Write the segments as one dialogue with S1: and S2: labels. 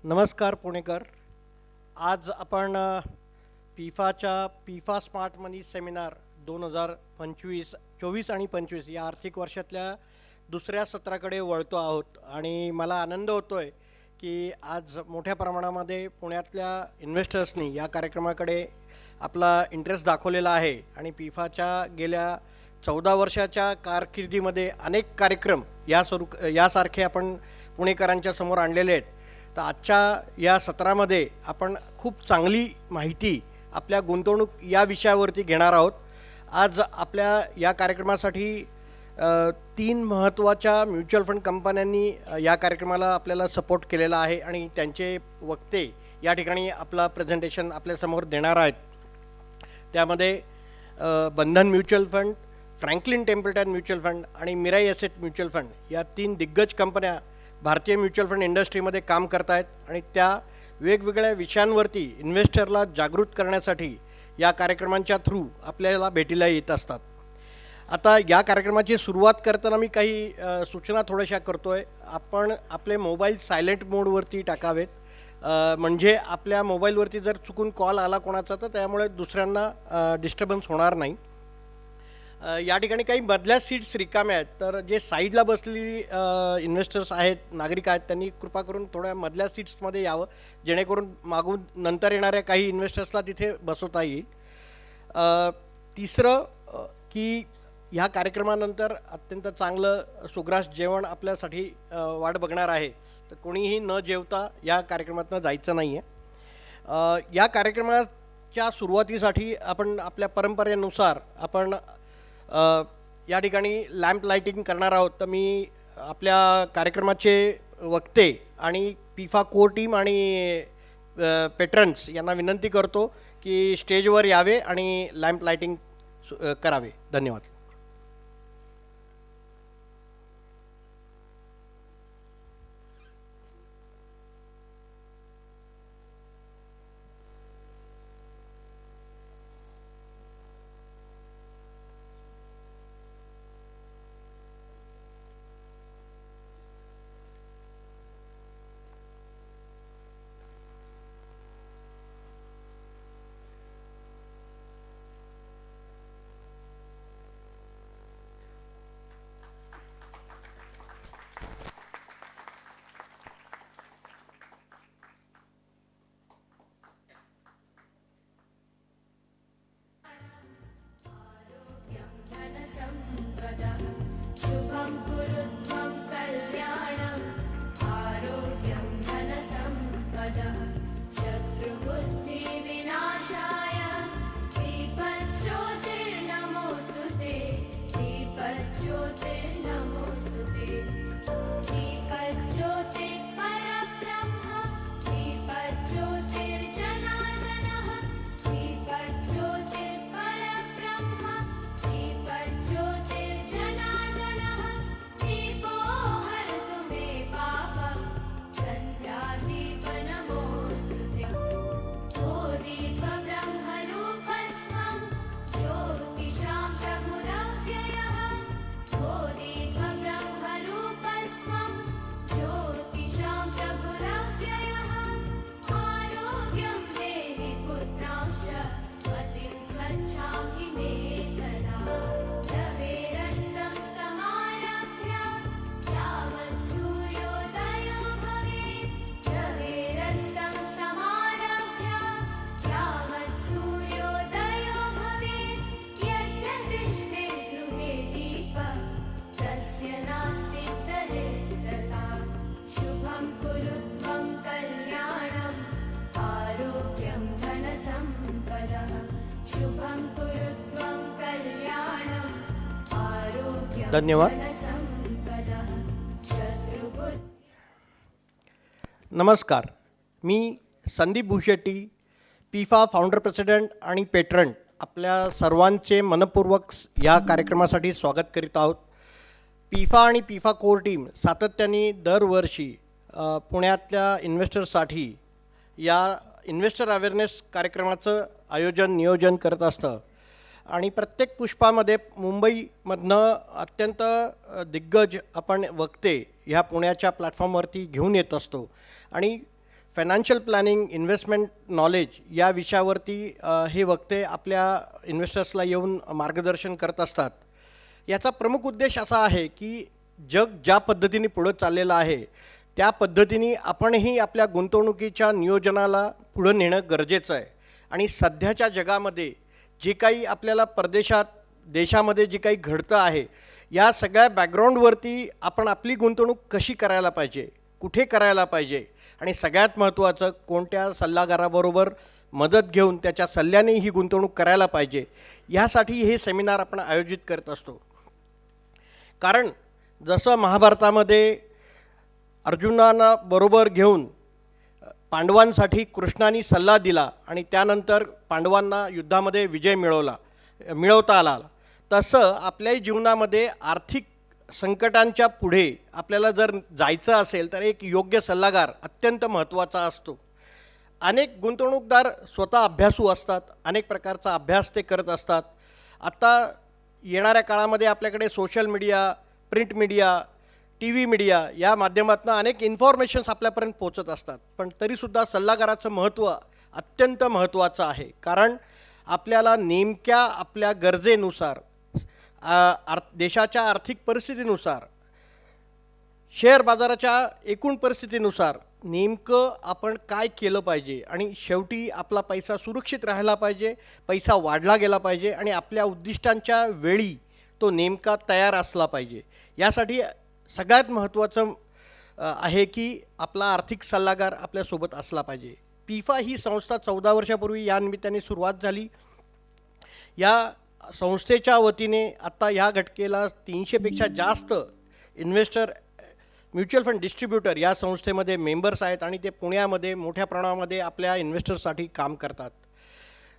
S1: नमस्कार पुणेकर. आज आपण फिफा स्मार्ट मनी सेमिनार 2025 24 आणि 25 या आर्थिक वर्षातल्या दुसऱ्या सत्राकडे वळतो आहोत आणि मला आनंद होतोय की आज मोठ्या प्रमाणामध्ये पुण्यातल्या इन्व्हेस्टर्सनी या कार्यक्रमाकडे आपला इंटरेस्ट दाखवलेला आहे आणि फिफाच्या गेल्या 14 वर्षाच्या कारकिर्दीमध्ये अनेक कार्यक्रम यासारखे आपण पुणेकरांच्या समोर आणलेले आहेत. तर आजच्या या सत्रामध्ये आपण खूप चांगली माहिती आपल्या गुंतवणूक या विषयावरती घेणार आहोत. आज आपल्या या कार्यक्रमासाठी 3 महत्त्वाच्या म्युच्युअल फंड कंपन्यांनी या कार्यक्रमाला आपल्याला सपोर्ट केलेला आहे आणि त्यांचे वक्ते या ठिकाणी आपला प्रेझेंटेशन आपल्यासमोर देणार आहेत. त्यामध्ये Bandhan mutual fund, Franklin Templeton mutual fund आणि मिराई एसेट म्युच्युअल फंड या 3 दिग्गज कंपन्या भारतीय म्युच्युअल फंड इंडस्ट्रीमध्ये काम करत आहेत आणि त्या वेगवेगळ्या विषयांवरती इन्व्हेस्टरला जागृत करण्यासाठी या कार्यक्रमांच्या थ्रू आपल्याला भेटीला येत असतात. आता या कार्यक्रमाची सुरुवात करताना मी काही सूचना थोड्याशा करतो आहे. आपण आपले मोबाईल सायलेंट मोडवरती टाकावेत, म्हणजे आपल्या मोबाईलवरती जर चुकून कॉल आला कोणाचा तर त्यामुळे दुसऱ्यांना डिस्टर्बन्स होणार नाही. या ठिकाणी काही मधल्या सीट्स रिकाम्या आहेत, तर जे साईडला बसलेली इन्व्हेस्टर्स आहेत, नागरिक आहेत, त्यांनी कृपा करून थोड्या मधल्या सीट्समध्ये यावं, जेणेकरून मागून नंतर येणाऱ्या काही इन्व्हेस्टर्सला तिथे बसवता येईल. तिसरं की ह्या कार्यक्रमानंतर अत्यंत चांगलं सुग्रास जेवण आपल्यासाठी वाट बघणार आहे, तर कोणीही न जेवता या कार्यक्रमातून जायचं नाही आहे. या कार्यक्रमाच्या सुरुवातीसाठी आपण आपल्या परंपरेनुसार आपण या ठिकाणी लॅम्प लाइटिंग करणार आहोत. तर मी आपल्या कार्यक्रमाचे वक्ते आणि फिफा कोर टीम आणि पेट्रन्स यांना विनंती करतो की स्टेजवर यावे आणि लॅम्प लाइटिंग करावे. धन्यवाद.
S2: शुभं कुरु त्वं कल्याणम् आरोग्यं धनसम्पदः शत्रुबुद्धिविनाशाय दीपज्योतिर्नमोऽस्तु ते दीपज्योतिर्नमोऽस्तु ते दीपज्योतिः परब्रह्म दीपज्योतिर्जनार्दनः दीपज्योतिर्परब्रह्म दीपज्योतिर्जनार्दनः दीपो हरतु मे पापं सन्ध्यादीपनमोऽस्तु ते ओ दीपब्रह्मरूपस्त्वं ज्योतिषां प्रभुरव्ययः ओ दीपब्रह्मरूपस्त्वं ज्योतिषां प्रभुरव्ययः आरोग्यं देहि पुत्रांश मतिं स्वच्छां हि मे सदा रवेरस्तं समारभ्य यावत् सूर्योदयो भवेत् रवेरस्तं समारभ्य यावत् सूर्योदयो भवेत् यस्य तिष्ठे गृहे दीपः तस्य नास्ति दरिद्रता शुभं कुरु त्वं कल्याणम् आरोग्यं धनसम्पदः शुभं कुरु त्वं कल्याणम् आरोग्यं
S1: धन्यवाद.
S2: धनसम्पदः शत्रुबुद्धिः.
S1: नमस्कार, मी संदीप भूशेट्टी, फिफा फाउंडर प्रेसिडेंट आणि पेट्रन आपल्या सर्वांचे मनपूर्वक या कार्यक्रमासाठी स्वागत करीत आहोत. फिफा आणि फिफा कोर टीम सातत्याने दरवर्षी पुण्यातल्या इन्व्हेस्टर्ससाठी या इन्व्हेस्टर अवेअरनेस कार्यक्रमाचं नियोजन करत असतं आणि प्रत्येक पुष्पामध्ये मुंबईमधनं अत्यंत दिग्गज आपण वक्ते ह्या पुण्याच्या प्लॅटफॉर्मवरती घेऊन येत असतो आणि फायनान्शियल प्लॅनिंग, इन्व्हेस्टमेंट नॉलेज या विषयावरती हे वक्ते आपल्या इन्व्हेस्टर्सला येऊन मार्गदर्शन करत असतात. याचा प्रमुख उद्देश असा आहे की जग ज्या पद्धतीने पुढं चाललेलं आहे त्या पद्धतीने आपणही आपल्या गुंतवणुकीच्या नियोजनाला पुढं नेणं गरजेचं आहे. आणि सध्याच्या जगामध्ये जे काही आपल्याला परदेशात, देशामध्ये जे काही घडतं आहे, या सगळ्या बॅकग्राऊंडवरती आपण आपली गुंतवणूक कशी करायला पाहिजे, कुठे करायला पाहिजे आणि सगळ्यात महत्त्वाचं कोणत्या सल्लागाराबरोबर मदत घेऊन त्याच्या सल्ल्याने ही गुंतवणूक करायला पाहिजे, यासाठी हे सेमिनार आपण आयोजित करत असतो. कारण जसं महाभारतामध्ये अर्जुनांना बरोबर घेऊन पांडवांसाठी कृष्णाने सल्ला दिला आणि त्यानंतर पांडवांना युद्धामध्ये विजय मिळवता आला, तसं आपल्याही जीवनामध्ये आर्थिक संकटांच्या पुढे आपल्याला जर जायचं असेल तर एक योग्य सल्लागार अत्यंत महत्त्वाचा असतो. अनेक गुंतवणूकदार स्वतः अभ्यासू असतात, अनेक प्रकारचा अभ्यास ते करत असतात. आता येणाऱ्या काळामध्ये आपल्याकडे social media, print media, T V media या माध्यमातून अनेक इन्फॉर्मेशन्स आपल्यापर्यंत पोचत असतात. पण तरीसुद्धा सल्लागाराचं महत्त्व अत्यंत महत्त्वाचं आहे. कारण आपल्याला नेमक्या आपल्या गरजेनुसार, देशाच्या आर्थिक परिस्थितीनुसार, शेअर बाजाराच्या एकूण परिस्थितीनुसार नेमकं आपण काय केलं पाहिजे आणि शेवटी आपला पैसा सुरक्षित राहायला पाहिजे, पैसा वाढला गेला पाहिजे आणि आपल्या उद्दिष्टांच्या वेळी तो नेमका तयार असला पाहिजे. यासाठी सगळ्यात महत्त्वाचं आहे की आपला आर्थिक सल्लागार आपल्यासोबत असला पाहिजे. पिफा ही संस्था 14 वर्षापूर्वी या निमित्ताने सुरुवात झाली. या संस्थेच्या वतीने आत्ता ह्या घटकेला 300पेक्षा जास्त इन्व्हेस्टर, म्युच्युअल फंड डिस्ट्रीब्युटर या संस्थेमध्ये मेंबर्स आहेत आणि ते पुण्यामध्ये मोठ्या प्रमाणामध्ये आपल्या इन्व्हेस्टर्ससाठी काम करतात.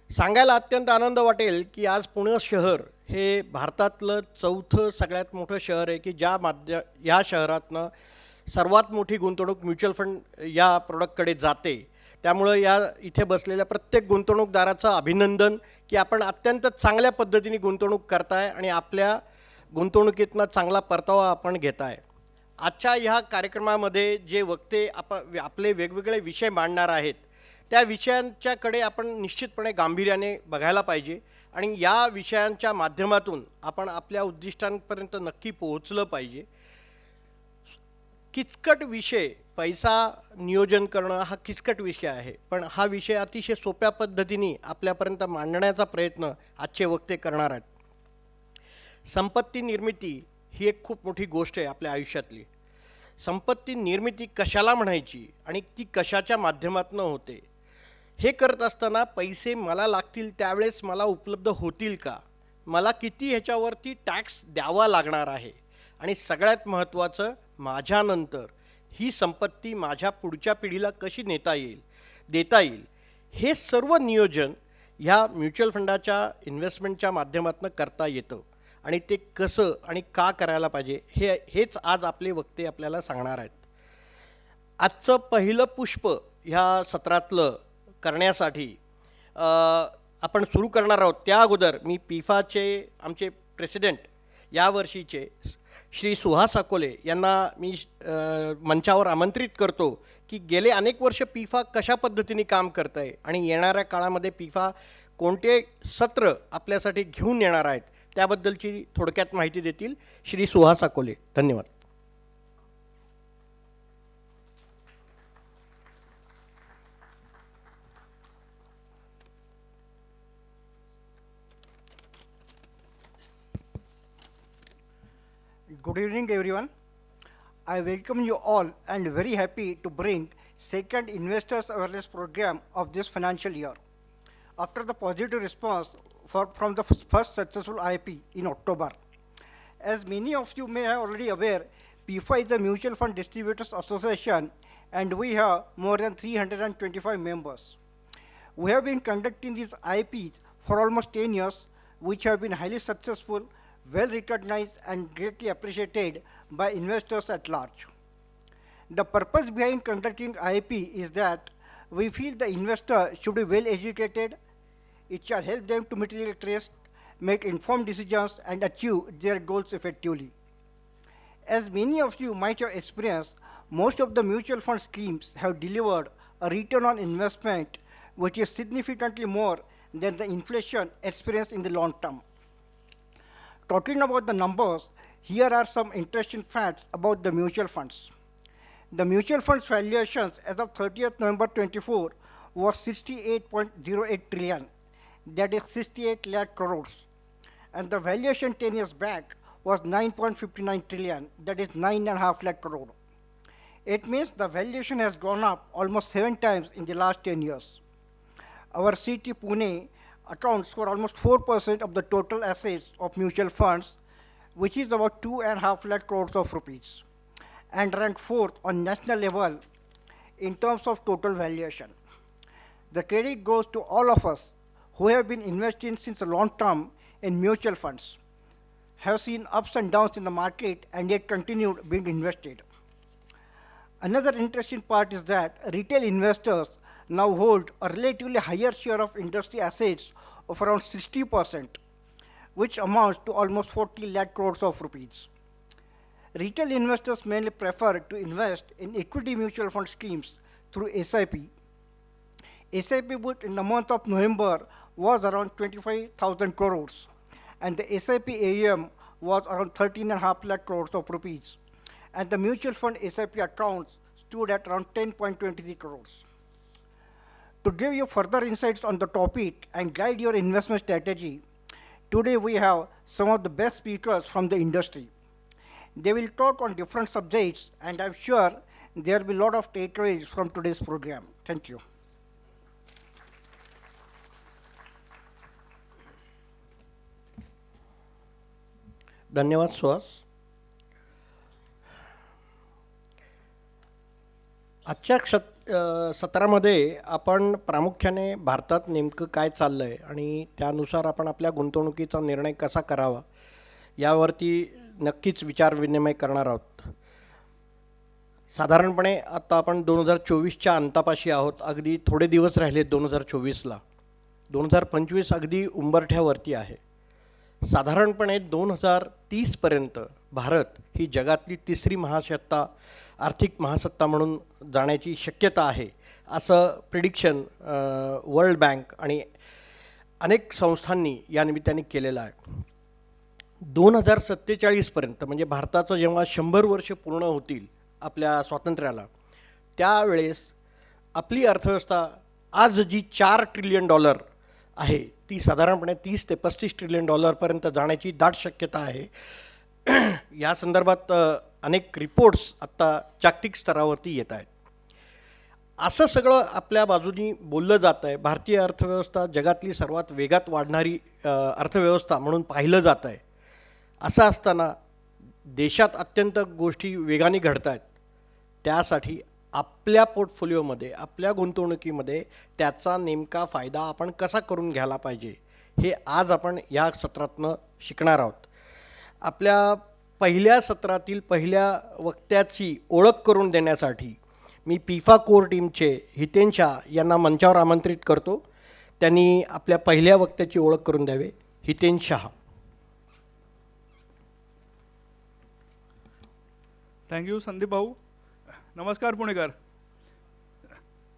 S1: सांगायला अत्यंत आनंद वाटेल की आज पुणे शहर हे भारतातलं 4थं सगळ्यात मोठं शहर आहे की या शहरातनं सर्वात मोठी गुंतवणूक म्युच्युअल फंड या प्रोडक्टकडे जाते. त्यामुळं या इथे बसलेल्या प्रत्येक गुंतवणूकदाराचं अभिनंदन की आपण अत्यंत चांगल्या पद्धतीने गुंतवणूक करताय आणि आपल्या गुंतवणुकीतनं चांगला परतावा आपण घेताय. आजच्या ह्या कार्यक्रमामध्ये जे वक्ते आपले वेगवेगळे विषय मांडणार आहेत त्या विषयांच्याकडे आपण निश्चितपणे गांभीर्याने बघायला पाहिजे आणि या विषयांच्या माध्यमातून आपण आपल्या उद्दिष्टांपर्यंत नक्की पोहोचलं पाहिजे. किचकट विषय, पैसा नियोजन करणं हा किचकट विषय आहे, पण हा विषय अतिशय सोप्या पद्धतीने आपल्यापर्यंत मांडण्याचा प्रयत्न आजचे वक्ते करणार आहेत. संपत्ती निर्मिती ही एक खूप मोठी गोष्ट आहे आपल्या आयुष्यातली. संपत्ती निर्मिती कशाला म्हणायची आणि ती कशाच्या माध्यमातून होते, हे करत असताना पैसे मला लागतील त्यावेळेस मला उपलब्ध होतील का, मला किती ह्याच्यावरती टॅक्स द्यावा लागणार आहे आणि सगळ्यात महत्त्वाचं माझ्यानंतर ही संपत्ती माझ्या पुढच्या पिढीला कशी देता येईल, हे सर्व नियोजन ह्या म्युच्युअल फंडाच्या इन्व्हेस्टमेंटच्या माध्यमातून करता येतं. आणि ते कसं आणि का करायला पाहिजे हेच आज आपले वक्ते आपल्याला सांगणार आहेत. आजचं पहिलं पुष्प ह्या सत्रातलं करण्यासाठी आपण सुरू करणार आहोत. त्या अगोदर मी पिफाचे आमचे प्रेसिडेंट यावर्षीचे श्री सुहास अकोले यांना मी मंचावर आमंत्रित करतो की गेले अनेक वर्ष पिफा कशा पद्धतीने काम करत आहे आणि येणाऱ्या काळामध्ये पिफा कोणते सत्र आपल्यासाठी घेऊन येणार आहेत त्याबद्दलची थोडक्यात माहिती देतील श्री सुहास अकोले. धन्यवाद.
S3: Good evening, everyone. I welcome you all and very happy to bring second investors awareness program of this financial year. After the positive response from the first successful IIP in October, as many of you may have already aware, PIFA is a mutual fund distributors association and we have more than 325 members. We have been conducting these IIPs for almost 10 years, which have been highly successful, well recognized and greatly appreciated by investors at large. The purpose behind conducting IIP is that we feel the investor should be well educated. It shall help them to mitigate risk, make informed decisions and achieve their goals effectively. As many of you might have experienced, most of the mutual fund schemes have delivered a return on investment which is significantly more than the inflation experienced in the long term. Talking about the numbers, here are some interesting facts about the mutual funds. The mutual funds valuations as of 30th November 24 was 68.08 trillion, that is 68 lakh crores. And the valuation 10 years back was 9.59 trillion, that is 9.5 lakh crore. It means the valuation has gone up almost 7 times in the last 10 years. Our city Pune accounts for almost 4% of the total assets of mutual funds, which is about 2.5 lakh crores of rupees, and ranked fourth on national level in terms of total valuation. The credit goes to all of us who have been investing since a long term in mutual funds, have seen ups and downs in the market, and yet continued being invested. Another interesting part is that retail investors now hold a relatively higher share of industry assets of around 60%, which amounts to almost 40 lakh crores of rupees. Retail investors mainly prefer to invest in equity mutual fund schemes through SIP. SIP book in the month of November was around 25,000 crores, and the SIP AUM was around 13.5 lakh crores of rupees, and the mutual fund SIP accounts stood at around 10.23 crores. To give you further insights on the topic and guide your investment strategy, today we have some of the best speakers from the industry. They will talk on different subjects, and I'm sure there will be a lot of takeaways from today's program. Thank you.
S1: धन्यवाद सुहास. आजच्या सत्रामध्ये आपण प्रामुख्याने भारतात नेमकं काय चाललं आहे आणि त्यानुसार आपण आपल्या गुंतवणुकीचा निर्णय कसा करावा यावरती नक्कीच विचार विनिमय करणार आहोत. साधारणपणे आता आपण 2024च्या अंतापाशी आहोत. अगदी थोडे दिवस राहिले 2024ला. 2025 अगदी उंबरठ्यावरती आहे. साधारणपणे 2030पर्यंत भारत ही जगातली तिसरी महासत्ता, आर्थिक महासत्ता म्हणून जाण्याची शक्यता आहे, असं प्रिडिक्शन वर्ल्ड बँक आणि अनेक संस्थांनी या निमित्ताने केलेलं आहे. 2047पर्यंत म्हणजे भारताचं जेव्हा 100 वर्ष पूर्ण होतील आपल्या स्वातंत्र्याला, त्यावेळेस आपली अर्थव्यवस्था आज जी $4 ट्रिलियन आहे ती साधारणपणे 30 ते 35 ट्रिलियन डॉलरपर्यंत जाण्याची दाट शक्यता आहे. या संदर्भात अनेक रिपोर्ट्स आत्ता जागतिक स्तरावरती येत आहेत. असं सगळं आपल्या बाजूनी बोललं जातं आहे. भारतीय अर्थव्यवस्था जगातली सर्वात वेगात वाढणारी अर्थव्यवस्था म्हणून पाहिलं जातं आहे. असं असताना देशात अत्यंत गोष्टी वेगाने घडत आहेत. त्यासाठी आपल्या पोर्टफोलिओमध्ये, आपल्या गुंतवणुकीमध्ये त्याचा नेमका फायदा आपण कसा करून घ्यायला पाहिजे हे आज आपण या सत्रातनं शिकणार आहोत. आपल्या पहिल्या सत्रातील पहिल्या वक्त्याची ओळख करून देण्यासाठी मी पिफा कोर टीमचे हितेन शाह यांना मंचावर आमंत्रित करतो. त्यांनी आपल्या पहिल्या वक्त्याची ओळख करून द्यावे. हितेन शाह.
S4: थँक्यू संदीप भाऊ. नमस्कार पुणेकर.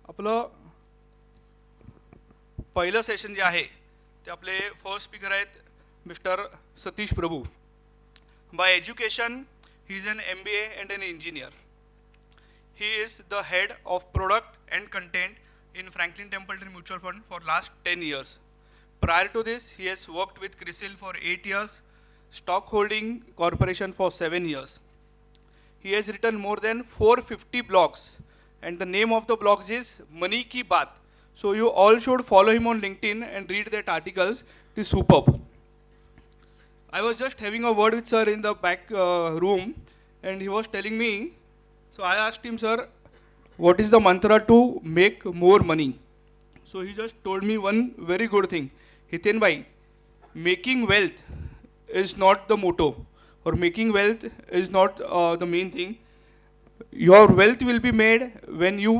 S4: आपलं पहिलं सेशन जे आहे ते आपले फर्स्ट स्पीकर आहेत mister Satish Prabhu. By education he is an MBA and an engineer. He is the head of product and content in Franklin Templeton mutual fund for last 10 years. Prior to this, he has worked with CRISIL for 8 years, Stock Holding Corporation for 7 years. He has written more than 450 blogs, and the name of the blogs is Money Ki Baat. So you all should follow him on LinkedIn and read that articles. It is superb. I was just having a word with sir in the back room, and he was telling me, so I asked him, sir, what is the mantra to make more money? So he just told me one very good thing. Hiten bhai, making wealth is not the motto, or making wealth is not the main thing. Your wealth will be made when you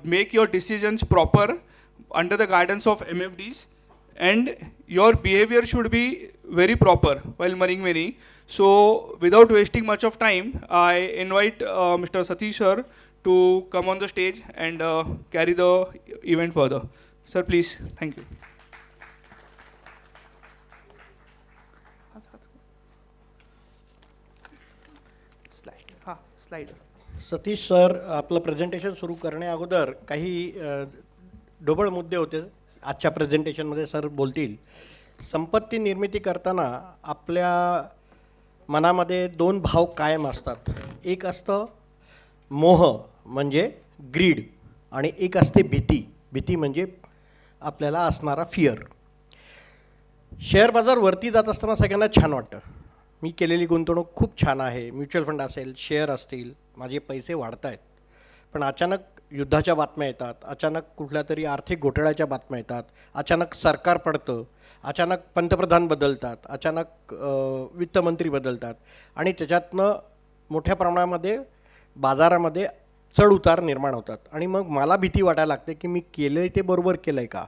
S4: make your decisions proper under the guidance of MFDs, and your behavior should be very proper while earning money. So without wasting much of time, I invite Mr. Satish sir to come on the stage and carry the event further. Sir, please. Thank you. Slide.
S1: Satish sir, आपलं presentation सुरू करण्या अगोदर काही ढोबळ मुद्दे होते आजच्या प्रेझेंटेशनमध्ये sir बोलतील. संपत्ती निर्मिती करताना आपल्या मनामध्ये दोन भाव कायम असतात. एक असतं मोह म्हणजे ग्रीड आणि एक असते भीती. भीती म्हणजे आपल्याला असणारा फिअर. शेअर बाजार वरती जात असताना सगळ्यांना छान वाटतं. मी केलेली गुंतवणूक खूप छान आहे, म्युच्युअल फंड असेल, शेअर असतील, माझे पैसे वाढत आहेत. पण अचानक युद्धाच्या बातम्या येतात, अचानक कुठल्या तरी आर्थिक घोटाळ्याच्या बातम्या येतात, अचानक सरकार पडतं, अचानक पंतप्रधान बदलतात, अचानक वित्तमंत्री बदलतात आणि त्याच्यातनं मोठ्या प्रमाणामध्ये बाजारामध्ये चढ उतार निर्माण होतात. आणि मग मला भीती वाटायला लागते की मी केलं आहे ते बरोबर केलं आहे का.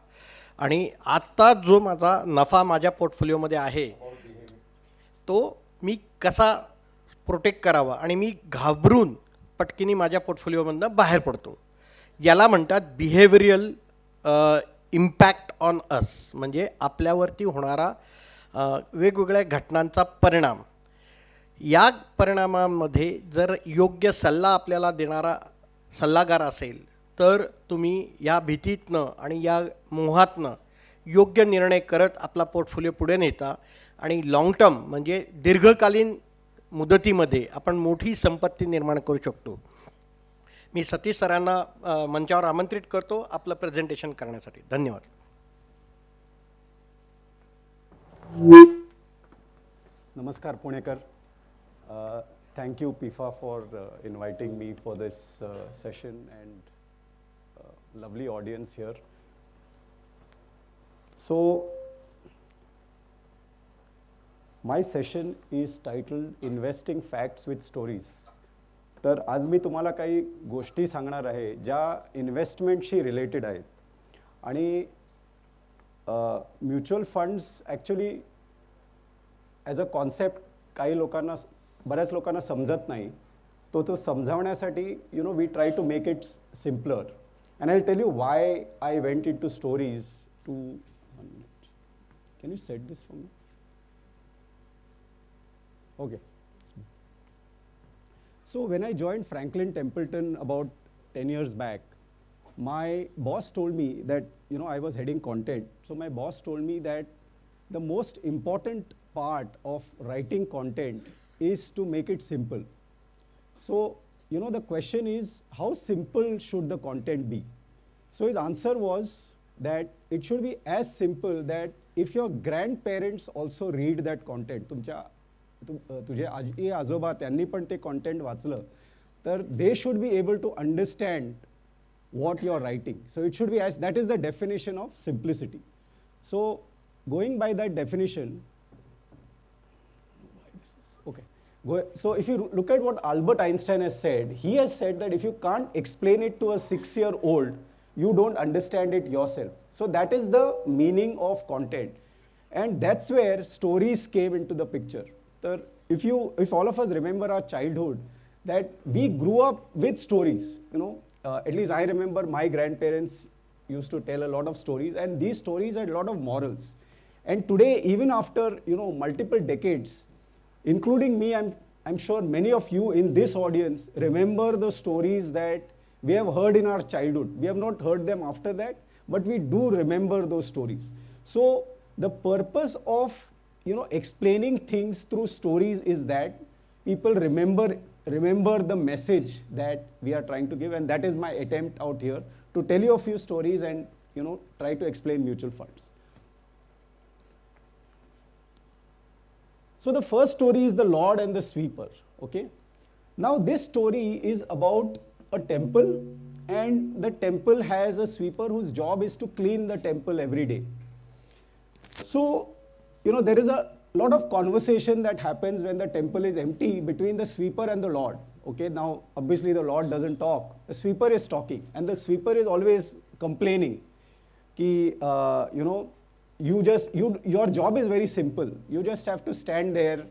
S1: आणि आत्ता जो माझा नफा माझ्या पोर्टफोलिओमध्ये आहे तो मी कसा प्रोटेक्ट करावा आणि मी घाबरून पटकिनी माझ्या पोर्टफोलिओमधनं बाहेर पडतो. याला म्हणतात बिहेवियरल इम्पॅक्ट ऑन अस, म्हणजे आपल्यावरती होणारा वेगवेगळ्या घटनांचा परिणाम. या परिणामामध्ये जर योग्य सल्ला आपल्याला देणारा सल्लागार असेल तर तुम्ही या भीतीतनं आणि या मोहातनं योग्य निर्णय करत आपला पोर्टफोलिओ पुढे नेता आणि लाँग टर्म म्हणजे दीर्घकालीन मुदतीमध्ये आपण मोठी संपत्ती निर्माण करू शकतो. मी सतीश सरांना मंचावर आमंत्रित करतो आपलं प्रेझेंटेशन करण्यासाठी. धन्यवाद.
S5: Namaskar Punekar. Thank you PIFA for inviting me for this session and lovely audience here. So my session is titled Investing Facts with Stories. तर आज मी तुम्हाला काही गोष्टी सांगणार आहे ज्या इन्व्हेस्टमेंटशी रिलेटेड आहेत. आणि mutual funds actually as a concept काही लोकांना, बऱ्याच लोकांना समजत नाही. तो समजावण्यासाठी we try to make it simpler. And I tell you why I went into stories too. Can you set this for me? Okay. So when I joined Franklin Templeton about 10 years back, my boss told me that, I was heading content. So my boss told me that the most important part of writing content is to make it simple. So, the question is, how simple should the content be? So his answer was that it should be as simple that if your grandparents also read that content, तुझे आजी आजोबा त्यांनी पण ते content वाचलं तर they should be able to understand what you are writing. So it should be as, that is the definition of simplicity. So going by that definition, okay. So if you look at what Albert Einstein has said, he has said that if you can't explain it to a 6-year-old, you don't understand it yourself. So that is the meaning of content. And that's where stories came into the picture. So if all of us remember our childhood, that we grew up with stories, at least I remember my grandparents used to tell a lot of stories, and these stories had a lot of morals. And today, even after multiple decades, including me, I'm sure many of you in this audience remember the stories that we have heard in our childhood. We have not heard them after that, but we do remember those stories. So the purpose of explaining things through stories is that people remember the message that we are trying to give, and that is my attempt out here to tell you a few stories and try to explain mutual funds. So the first story is the Lord and the Sweeper. Okay, now this story is about a temple, and the temple has a sweeper whose job is to clean the temple every day. So there is a lot of conversation that happens when the temple is empty between the sweeper and the Lord. Okay, now obviously the Lord doesn't talk, the sweeper is talking, and the sweeper is always complaining ki your job is very simple. You just have to stand there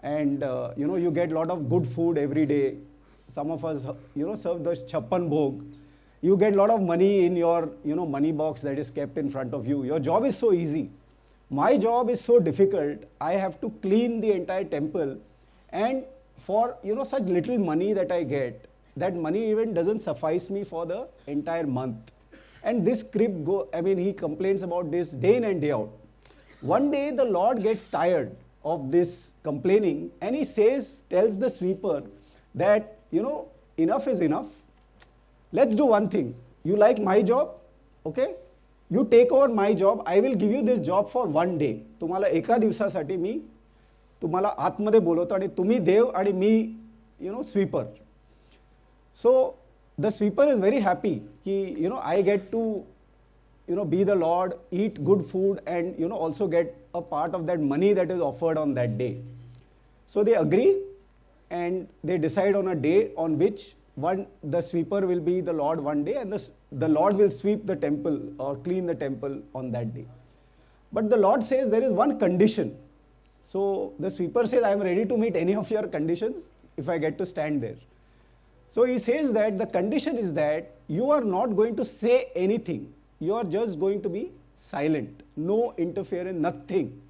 S5: and you get a lot of good food every day, some of us, serve the chappan bhog. You get a lot of money in your, money box that is kept in front of you. Your job is so easy. My job is so difficult. I have to clean the entire temple, and for, such little money that I get, that money even doesn't suffice me for the entire month. And this he complains about this day in and day out. One day the Lord gets tired of this complaining, and he tells the sweeper that, enough is enough. Let's do one thing. You like my job? Okay? You take over my job. I will give you this job for one day. तुम्हाला एका दिवसासाठी मी तुम्हाला आतमध्ये बोलवतो आणि तुम्ही देव आणि मी, sweeper. So the sweeper is very happy कि, I get to, be the Lord, eat good food, and, also get a part of that money that is offered on that day. So they agree, and they decide on a day on which the sweeper will be the Lord one day, and the Lord will sweep the temple or clean the temple on that day. But the Lord says there is one condition. So the sweeper says, I am ready to meet any of your conditions if I get to stand there. So he says that the condition is that you are not going to say anything. You are just going to be silent. No interference, nothing.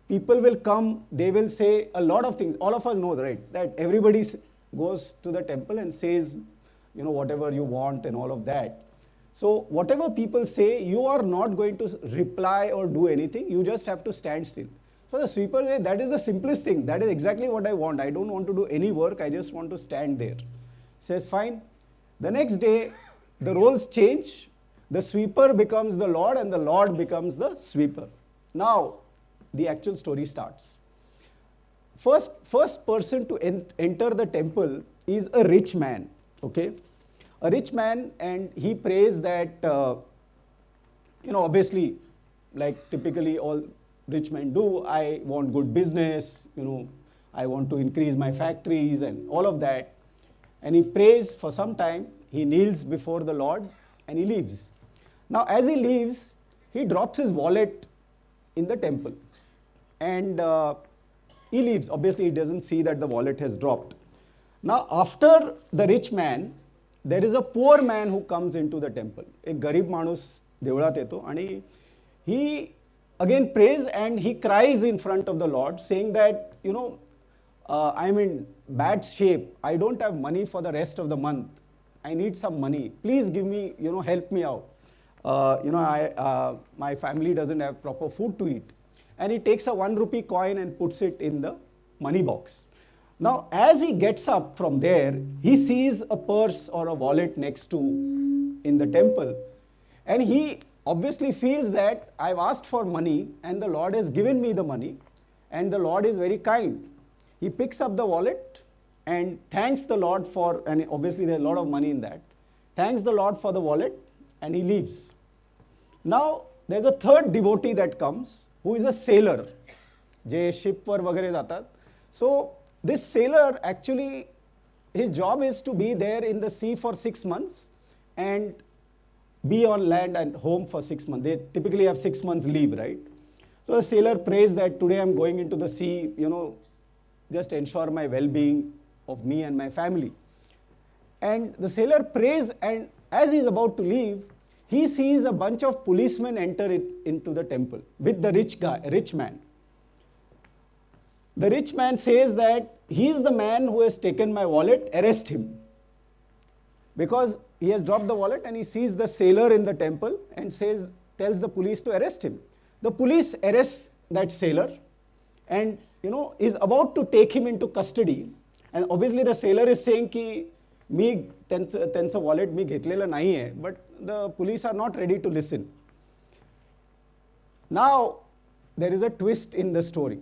S5: People will come, they will say a lot of things. All of us know, right, that everybody goes to the temple and says, whatever you want and all of that. So whatever people say, you are not going to reply or do anything. You just have to stand still. So the sweeper says, that is the simplest thing. That is exactly what I want. I don't want to do any work. I just want to stand there. Says, fine. The next day, the roles change. The sweeper becomes the Lord, and the Lord becomes the sweeper. Now, the actual story starts. First person to enter the temple is a rich man. Okay, a rich man, and he prays that, obviously, like typically all rich men do, I want good business, I want to increase my factories and all of that. And he prays for some time, he kneels before the Lord, and he leaves. Now, as he leaves, he drops his wallet in the temple, and he leaves. Obviously, he doesn't see that the wallet has dropped. Now, after the rich man, there is a poor man who comes into the temple. एक गरीब माणूस देवळात येतो, आणि he again prays, and he cries in front of the Lord, saying that, I'm in bad shape. I don't have money for the rest of the month. I need some money. Please give me, help me out. My family doesn't have proper food to eat. And he takes a 1 rupee coin and puts it in the money box. Now, as he gets up from there, he sees a purse or a wallet next to in the temple. And he obviously feels that I've asked for money and the Lord has given me the money, and the Lord is very kind. He picks up the wallet and thanks the Lord for, and obviously there's a lot of money in that, thanks the Lord for the wallet, and he leaves. Now, there's a third devotee that comes, who is a sailor. जे शिपवर वगैरे जातात. So this sailor, actually, his job is to be there in the sea for 6 months and be on land and home for 6 months. They typically have 6 months leave, right? So the sailor prays that today I'm going into the sea, just ensure my well-being of me and my family. And the sailor prays, and as he's about to leave, he sees a bunch of policemen enter into the temple with the rich man. The rich man says that he is the man who has taken my wallet, arrest him. Because he has dropped the wallet and he sees the sailor in the temple and tells the police to arrest him. The police arrests that sailor and is about to take him into custody. And obviously the sailor is saying ki मी त्यांचं wallet मी घेतलेलं नाही आहे, but the police are not ready to listen. Now there is a twist in the story.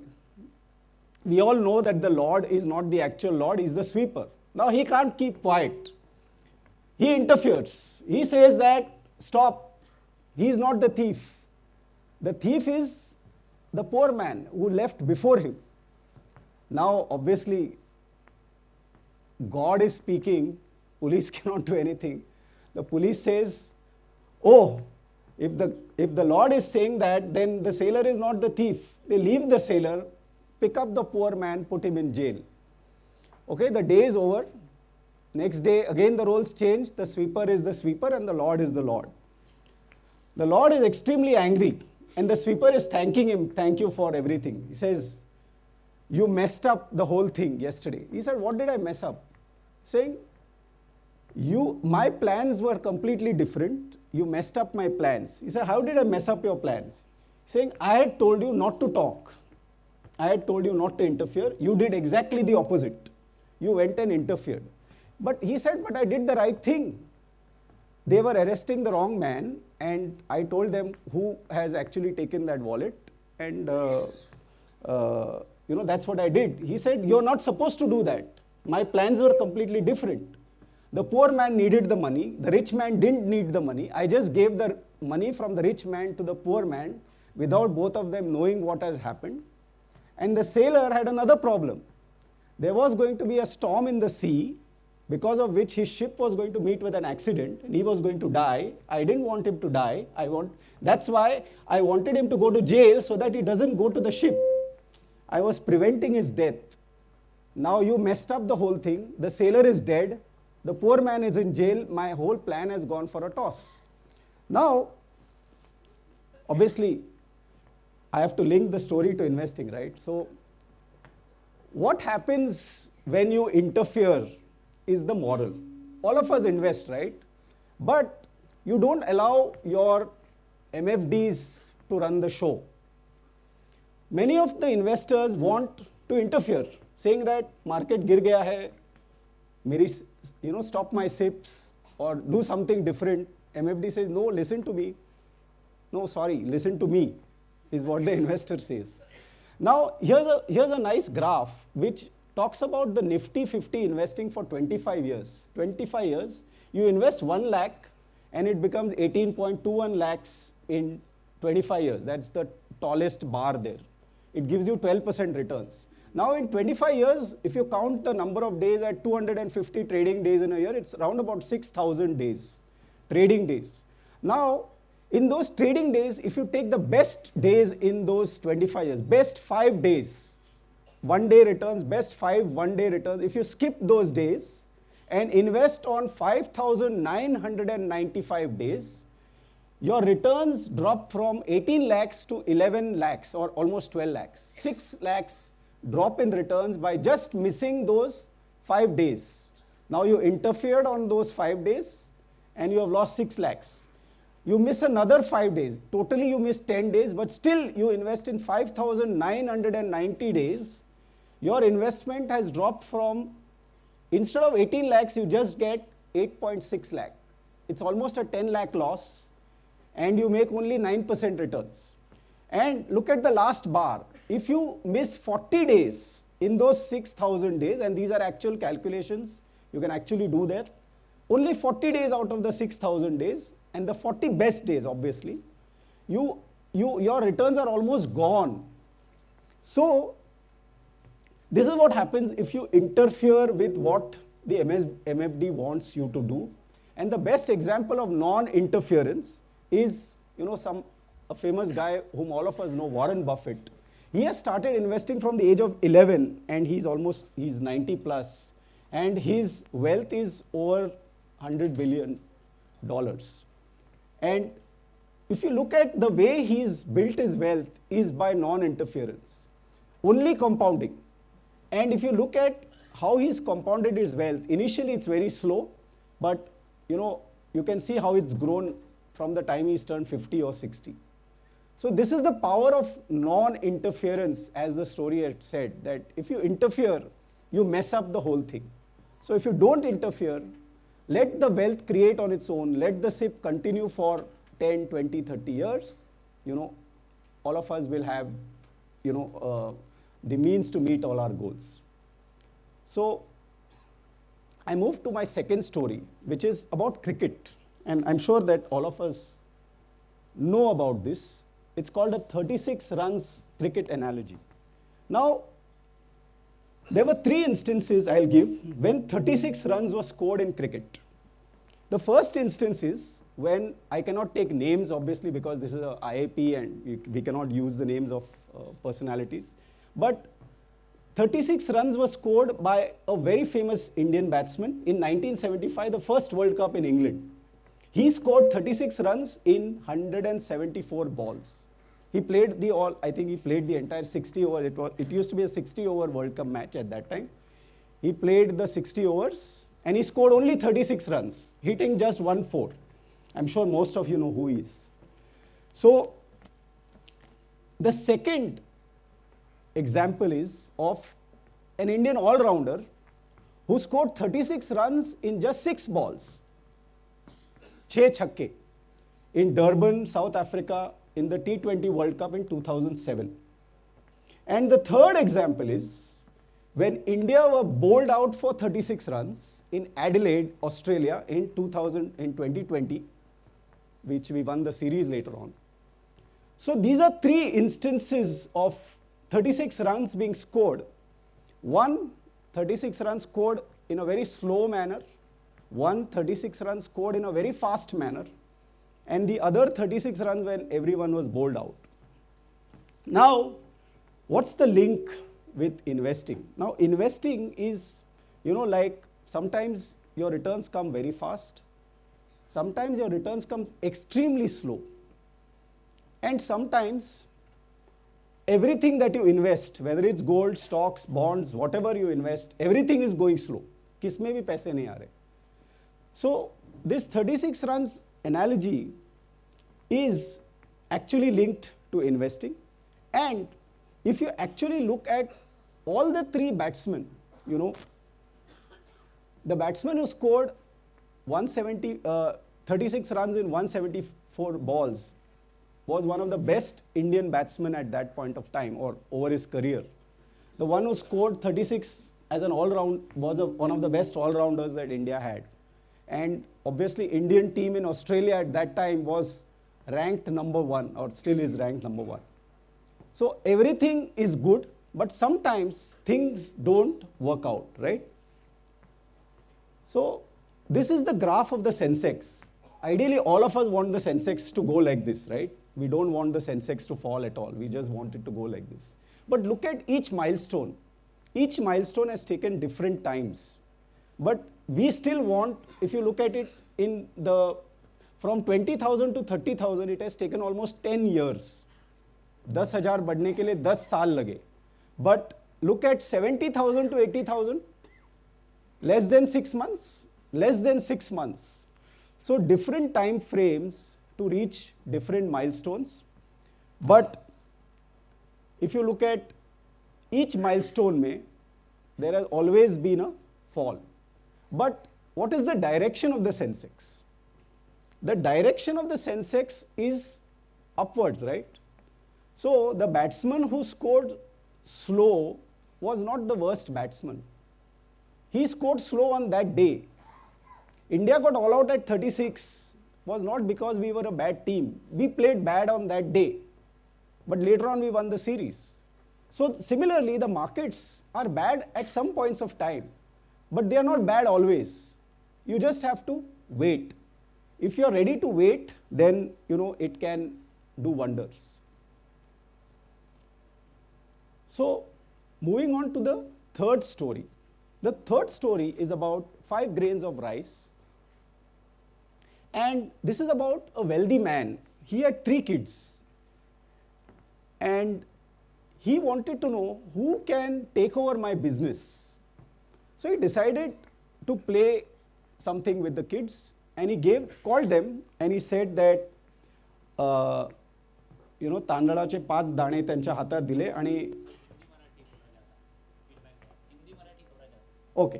S5: We all know that the Lord is not the actual Lord, he is the sweeper. Now he can't keep quiet. He interferes. He says that, stop, he is not the thief. The thief is the poor man who left before him. Now, obviously, God is speaking, police cannot do anything. The police says, oh, if the Lord is saying that, then the sailor is not the thief. They leave the sailor, pick up the poor man, put him in jail. Okay, the day is over. Next day, again the roles change. The sweeper is the sweeper and the Lord is the Lord. The Lord is extremely angry and the sweeper is thanking him, thank you for everything. He says, you messed up the whole thing yesterday. He said, what did I mess up? Saying, my plans were completely different. You messed up my plans. He said, how did I mess up your plans? Saying, I had told you not to talk. I had told you not to interfere. You did exactly the opposite. You went and interfered. But he said, but I did the right thing. They were arresting the wrong man, and I told them who has actually taken that wallet, and that's what I did. He said, you're not supposed to do that. My plans were completely different. The poor man needed the money. The rich man didn't need the money. I just gave the money from the rich man to the poor man without both of them knowing what has happened. And the sailor had another problem. There was going to be a storm in the sea, because of which his ship was going to meet with an accident and he was going to die. I didn't want him to die. That's why I wanted him to go to jail so that he doesn't go to the ship. I was preventing his death. Now you messed up the whole thing. The sailor is dead. The poor man is in jail. My whole plan has gone for a toss. Now, obviously, I have to link the story to investing, right? So, what happens when you interfere is the moral. All of us invest, right? But you don't allow your MFDs to run the show. Many of the investors want to interfere, saying that market gir gaya hai, stop my SIPs or do something different. MFD says, no, listen to me. No, sorry, listen to me, is what the investor says. Now, here's a nice graph which talks about the Nifty 50 investing for 25 years. 25 years, you invest 1 lakh and it becomes 18.21 lakhs in 25 years. That's the tallest bar there. It gives you 12% returns. Now in 25 years, if you count the number of days at 250 trading days in a year, it's around about 6,000 days, trading days. Now, in those trading days, if you take the best days in those 25 years, best 5 days, 1 day returns, best 5 1-day returns, if you skip those days and invest on 5,995 days, your returns drop from 18 lakhs to 11 lakhs or almost 12 lakhs. 6 lakhs drop in returns by just missing those 5 days. Now you interfered on those 5 days and you have lost 6 lakhs. You miss another 5 days. Totally you miss 10 days, but still you invest in 5,990 days. Your investment has dropped from, instead of 18 lakhs, you just get 8.6 lakh. It's almost a 10 lakh loss and you make only 9% returns. And look at the last bar. If you miss 40 days in those 6,000 days, and these are actual calculations, you can actually do that, only 40 days out of the 6,000 days, and the 40 best days, obviously, your returns are almost gone. So, this is what happens if you interfere with what the MFD wants you to do. And the best example of non-interference is, a famous guy whom all of us know, Warren Buffett. He has started investing from the age of 11 and he's 90 plus. And his wealth is over $100 billion. And if you look at the way he's built his wealth is by non-interference, only compounding. And if you look at how he's compounded his wealth, initially it's very slow, but you can see how it's grown from the time he's turned 50 or 60. So this is the power of non-interference, as the story had said, that if you interfere, you mess up the whole thing. So if you don't interfere, let the wealth create on its own, let the SIP continue for 10, 20, 30 years, all of us will have, the means to meet all our goals. So I move to my second story, which is about cricket. And I'm sure that all of us know about this. It's called a 36 runs cricket analogy. Now, there were 3 instances I'll give when 36 runs were scored in cricket. The first instance is when I cannot take names, obviously, because this is a IAP and we cannot use the names of personalities. But 36 runs were scored by a very famous Indian batsman in 1975, the first World Cup in England. He scored 36 runs in 174 balls. He played I think he played the entire 60 over. It used to be a 60 over World Cup match at that time. He played the 60 overs and he scored only 36 runs, hitting just 1/4. I'm sure most of you know who he is. So, the second example is of an Indian all-rounder who scored 36 runs in just 6 balls. 6 chhakke in Durban, South Africa in the T20 World Cup in 2007. And the third example is when India were bowled out for 36 runs in Adelaide, Australia in 2020, which we won the series later on. So these are 3 instances of 36 runs being scored. One, 36 runs scored in a very slow manner. One, 36 runs scored in a very fast manner. And the other 36 runs when everyone was bowled out. Now, what's the link with investing? Now, investing is, like sometimes your returns come very fast. Sometimes your returns come extremely slow. And sometimes everything that you invest, whether it's gold, stocks, bonds, whatever you invest, everything is going slow. Kisme bhi paise nahi aa rahe. So this 36 runs analogy is actually linked to investing. And if you actually look at all the 3 batsmen, the batsman who scored 36 runs in 174 balls was one of the best Indian batsmen at that point of time or over his career. The one who scored 36 as an all-round was one of the best all-rounders that India had. And obviously Indian team in Australia at that time was ranked number 1 or still is ranked number 1. So everything is good, but sometimes things don't work out, right? So this is the graph of the Sensex. Ideally, all of us want the Sensex to go like this, right? We don't want the Sensex to fall at all. We just want it to go like this. But look at each milestone. Each milestone has taken different times. But we still want, if you look at it from 20,000 to 30,000, it has taken almost 10 years. 10,000 बढ़ने के लिए 10 साल लगे. But look at 70,000 to 80,000, less than 6 months. Less than 6 months. So different time frames to reach different milestones. But if you look at each milestone, there has always been a fall. But what is the direction of the Sensex? The direction of the Sensex is upwards, right? So the batsman who scored slow was not the worst batsman. He scored slow on that day. India got all out at 36 was not because we were a bad team. We played bad on that day. But later on we won the series. So similarly, the markets are bad at some points of time. But they are not bad always. You just have to wait. If you are ready to wait, then it can do wonders. So moving on to the third story. The third story is about 5 grains of rice. And this is about a wealthy man. He had 3 kids. And he wanted to know who can take over my business. So he decided to play something with the kids. And he called them and he said that, तांदळाचे 5 दाणे त्यांच्या हातात दिले आणि okay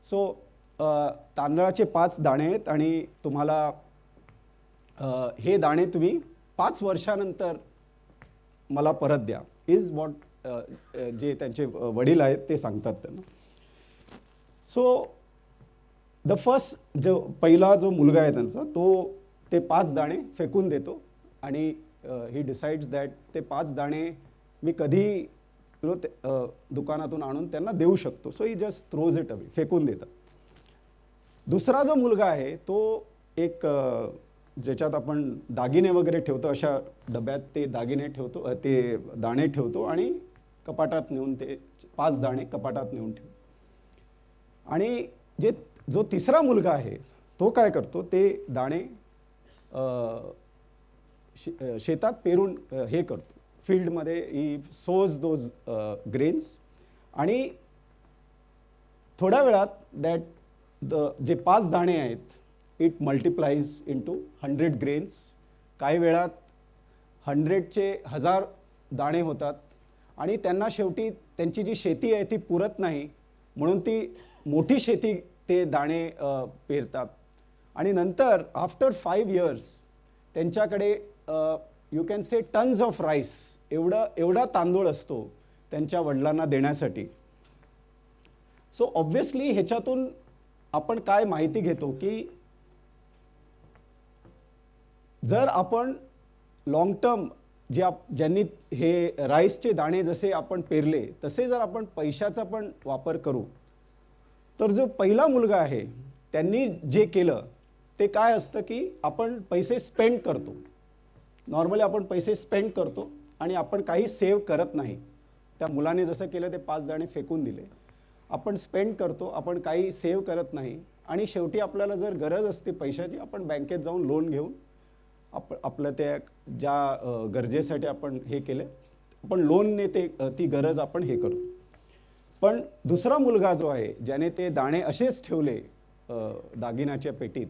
S5: so तांदळाचे 5 दाणे आहेत आणि तुम्हाला हे दाणे तुम्ही 5 वर्षानंतर मला परत द्या इज वॉट जे त्यांचे वडील आहेत ते सांगतात त्यांना. सो द फर्स्ट पहिला जो मुलगा आहे त्यांचा तो ते 5 दाणे फेकून देतो आणि ही डिसाइड्स दॅट ते 5 दाणे मी कधी दुकानातून आणून त्यांना देऊ शकतो. So he just throws it away, फेकून देतात. दुसरा जो मुलगा आहे तो एक ज्याच्यात आपण दागिने वगैरे ठेवतो अशा डब्यात ते दागिने ठेवतो, ते दाणे ठेवतो आणि कपाटात नेऊन ते 5 दाणे कपाटात नेऊन ठेवले. आणि जो तिसरा मुलगा आहे तो काय करतो, ते दाणे शेतात पेरून हे करतो, फील्डमध्ये ही सोज दोज ग्रेन्स. आणि थोड्या वेळात जे 5 दाणे आहेत इट मल्टिप्लाइज इंटू 100 ग्रेन्स. काही वेळात 100चे 1000 दाणे होतात आणि त्यांना शेवटी त्यांची जी शेती आहे ती पुरत नाही, म्हणून ती मोठी शेती ते दाणे पेरतात. आणि नंतर आफ्टर 5 years त्यांच्याकडे you can say tons of rice एवढा तांदूळ असतो त्यांच्या वडिलांना देण्यासाठी. सो ऑब्व्हियसली ह्याच्यातून आपण काय माहिती घेतो की जर आपण लॉंग टर्म ज्यांनी हे राईसचे दाणे जसे आपण पेरले तसे जर आपण पैशाचा पण वापर करू, तर जो पहिला मुलगा आहे त्यांनी जे केलं ते काय असतं की आपण पैसे स्पेंड करतो. नॉर्मली आपण पैसे स्पेंड करतो आणि आपण काही सेव्ह करत नाही. त्या मुलाने जसं केलं ते 5 दाणे फेकून दिले. आपण स्पेंड करतो, आपण काही सेव्ह करत नाही आणि शेवटी आपल्याला जर गरज असते पैशाची, आपण बँकेत जाऊन लोन घेऊन आपलं त्या ज्या गरजेसाठी आपण हे केले, आपण लोनने ती गरज आपण हे करतो. पण दुसरा मुलगा जो आहे ज्याने ते दाणे असेच ठेवले दागिन्याच्या पेटीत,